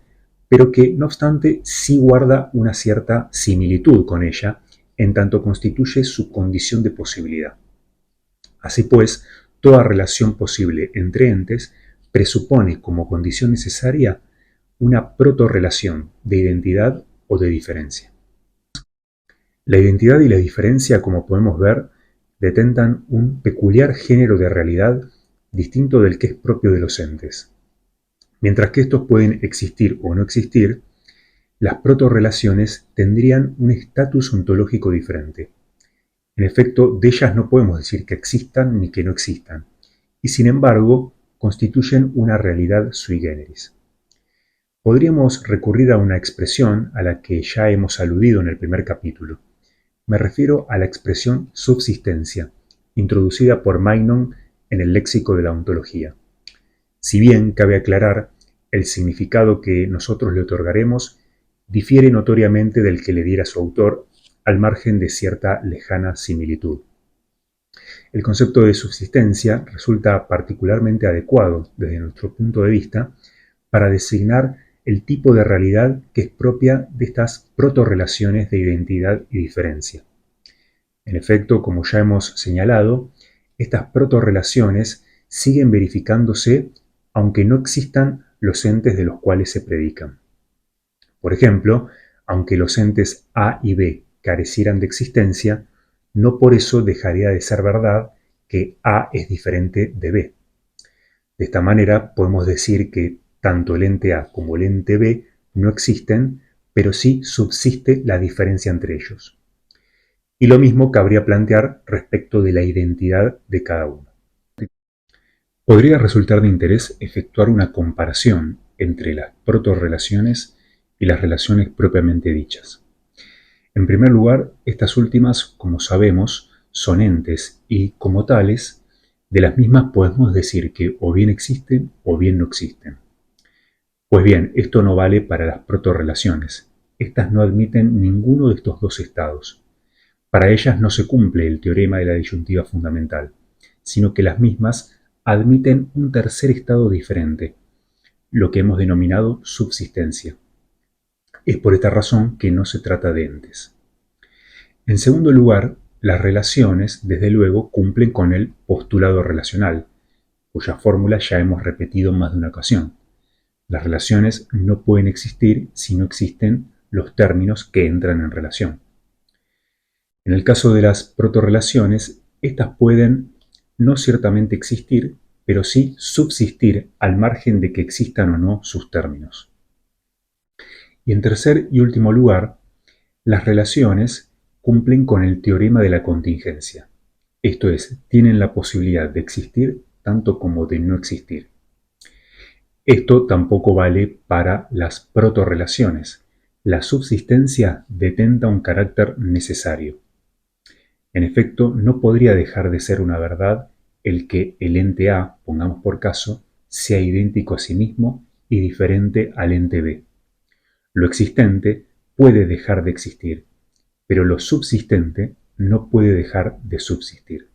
pero que no obstante sí guarda una cierta similitud con ella, en tanto constituye su condición de posibilidad. Así pues, toda relación posible entre entes presupone como condición necesaria una protorrelación de identidad o de diferencia. La identidad y la diferencia, como podemos ver, detentan un peculiar género de realidad distinto del que es propio de los entes. Mientras que estos pueden existir o no existir, las protorrelaciones tendrían un estatus ontológico diferente. En efecto, de ellas no podemos decir que existan ni que no existan, y sin embargo constituyen una realidad sui generis. Podríamos recurrir a una expresión a la que ya hemos aludido en el primer capítulo. Me refiero a la expresión subsistencia, introducida por Magnon en el léxico de la ontología. Si bien cabe aclarar, el significado que nosotros le otorgaremos difiere notoriamente del que le diera su autor, al margen de cierta lejana similitud. El concepto de subsistencia resulta particularmente adecuado, desde nuestro punto de vista, para designar el tipo de realidad que es propia de estas protorrelaciones de identidad y diferencia. En efecto, como ya hemos señalado, estas protorrelaciones siguen verificándose aunque no existan los entes de los cuales se predican. Por ejemplo, aunque los entes A y B carecieran de existencia, no por eso dejaría de ser verdad que A es diferente de B. De esta manera podemos decir que tanto el ente A como el ente B no existen, pero sí subsiste la diferencia entre ellos. Y lo mismo cabría plantear respecto de la identidad de cada uno. Podría resultar de interés efectuar una comparación entre las protorrelaciones y las relaciones propiamente dichas. En primer lugar, estas últimas, como sabemos, son entes y, como tales, de las mismas podemos decir que o bien existen o bien no existen. Pues bien, esto no vale para las protorrelaciones. Estas no admiten ninguno de estos dos estados. Para ellas no se cumple el teorema de la disyuntiva fundamental, sino que las mismas admiten un tercer estado diferente, lo que hemos denominado subsistencia. Es por esta razón que no se trata de entes. En segundo lugar, las relaciones, desde luego, cumplen con el postulado relacional, cuya fórmula ya hemos repetido más de una ocasión. Las relaciones no pueden existir si no existen los términos que entran en relación. En el caso de las protorrelaciones, estas pueden no ciertamente existir, pero sí subsistir al margen de que existan o no sus términos. Y en tercer y último lugar, las relaciones cumplen con el teorema de la contingencia. Esto es, tienen la posibilidad de existir tanto como de no existir. Esto tampoco vale para las protorrelaciones. La subsistencia detenta un carácter necesario. En efecto, no podría dejar de ser una verdad el que el ente A, pongamos por caso, sea idéntico a sí mismo y diferente al ente B. Lo existente puede dejar de existir, pero lo subsistente no puede dejar de subsistir.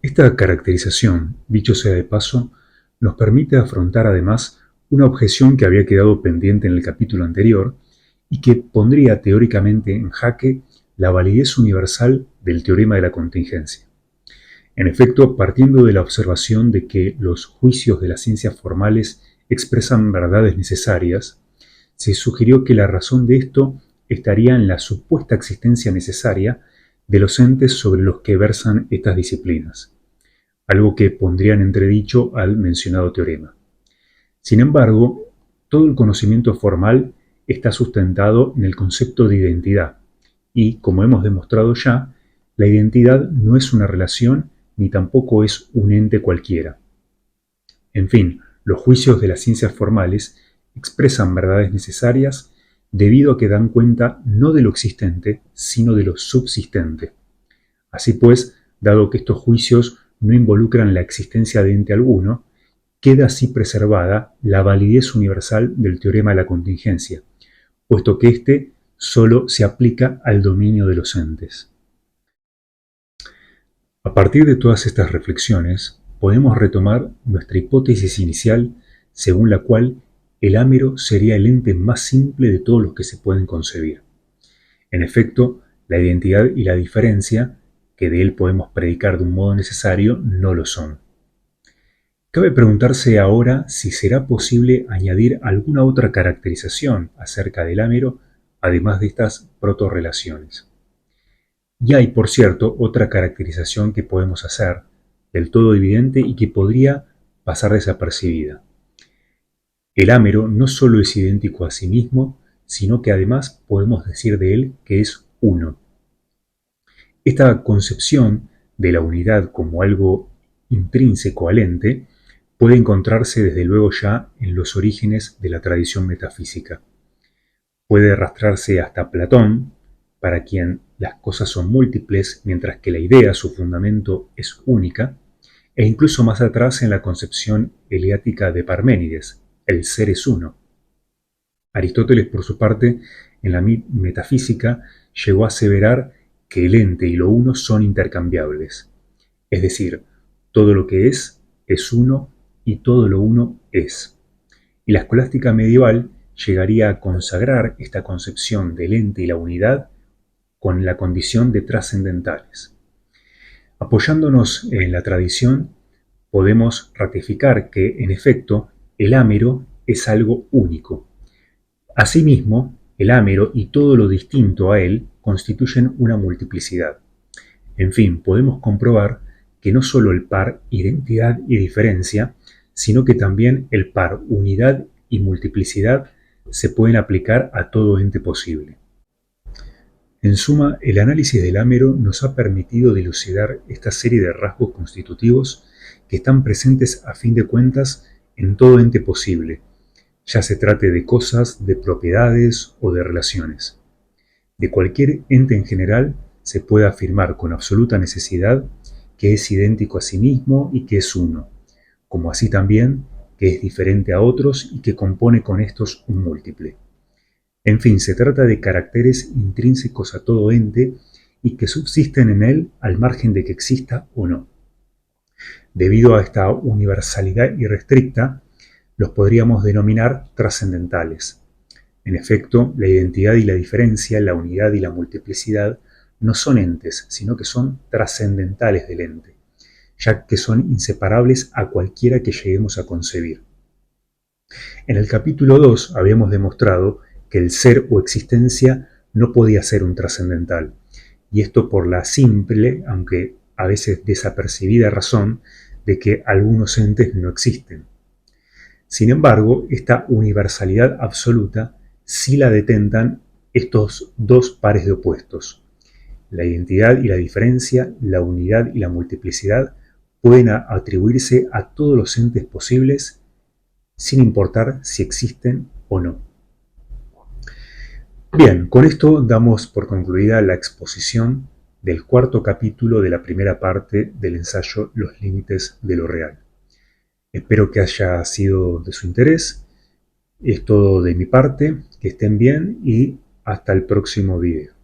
Esta caracterización, dicho sea de paso, nos permite afrontar además una objeción que había quedado pendiente en el capítulo anterior y que pondría teóricamente en jaque la validez universal del teorema de la contingencia. En efecto, partiendo de la observación de que los juicios de las ciencias formales expresan verdades necesarias, se sugirió que la razón de esto estaría en la supuesta existencia necesaria de los entes sobre los que versan estas disciplinas, algo que pondría en entredicho al mencionado teorema. Sin embargo, todo el conocimiento formal está sustentado en el concepto de identidad y, como hemos demostrado ya, la identidad no es una relación ni tampoco es un ente cualquiera. En fin, los juicios de las ciencias formales expresan verdades necesarias debido a que dan cuenta no de lo existente, sino de lo subsistente. Así pues, dado que estos juicios no involucran la existencia de ente alguno, queda así preservada la validez universal del teorema de la contingencia, puesto que éste solo se aplica al dominio de los entes. A partir de todas estas reflexiones, podemos retomar nuestra hipótesis inicial según la cual el ámero sería el ente más simple de todos los que se pueden concebir. En efecto, la identidad y la diferencia, que de él podemos predicar de un modo necesario, no lo son. Cabe preguntarse ahora si será posible añadir alguna otra caracterización acerca del ámero, además de estas protorrelaciones. Y hay, por cierto, otra caracterización que podemos hacer, del todo evidente y que podría pasar desapercibida. El ámero no solo es idéntico a sí mismo, sino que además podemos decir de él que es uno. Esta concepción de la unidad como algo intrínseco al ente puede encontrarse desde luego ya en los orígenes de la tradición metafísica. Puede arrastrarse hasta Platón, para quien las cosas son múltiples mientras que la idea, su fundamento, es única, e incluso más atrás en la concepción eleática de Parménides, el ser es uno. Aristóteles, por su parte, en la metafísica, llegó a aseverar que el ente y lo uno son intercambiables, es decir, todo lo que es uno y todo lo uno es. Y la escolástica medieval llegaría a consagrar esta concepción del ente y la unidad con la condición de trascendentales. Apoyándonos en la tradición, podemos ratificar que, en efecto, el ámero es algo único. Asimismo, el ámero y todo lo distinto a él constituyen una multiplicidad. En fin, podemos comprobar que no solo el par identidad y diferencia, sino que también el par unidad y multiplicidad se pueden aplicar a todo ente posible. En suma, el análisis del ámero nos ha permitido dilucidar esta serie de rasgos constitutivos que están presentes a fin de cuentas en todo ente posible, ya se trate de cosas, de propiedades o de relaciones. De cualquier ente en general se puede afirmar con absoluta necesidad que es idéntico a sí mismo y que es uno, como así también que es diferente a otros y que compone con estos un múltiple. En fin, se trata de caracteres intrínsecos a todo ente y que subsisten en él al margen de que exista o no. Debido a esta universalidad irrestricta, los podríamos denominar trascendentales. En efecto, la identidad y la diferencia, la unidad y la multiplicidad no son entes, sino que son trascendentales del ente, ya que son inseparables a cualquiera que lleguemos a concebir. En el capítulo 2 habíamos demostrado que el ser o existencia no podía ser un trascendental, y esto por la simple, aunque a veces desapercibida razón, de que algunos entes no existen. Sin embargo, esta universalidad absoluta sí la detentan estos dos pares de opuestos. La identidad y la diferencia, la unidad y la multiplicidad pueden atribuirse a todos los entes posibles sin importar si existen o no. Bien, con esto damos por concluida la exposición del cuarto capítulo de la primera parte del ensayo Los límites de lo real. Espero que haya sido de su interés. Es todo de mi parte, que estén bien y hasta el próximo video.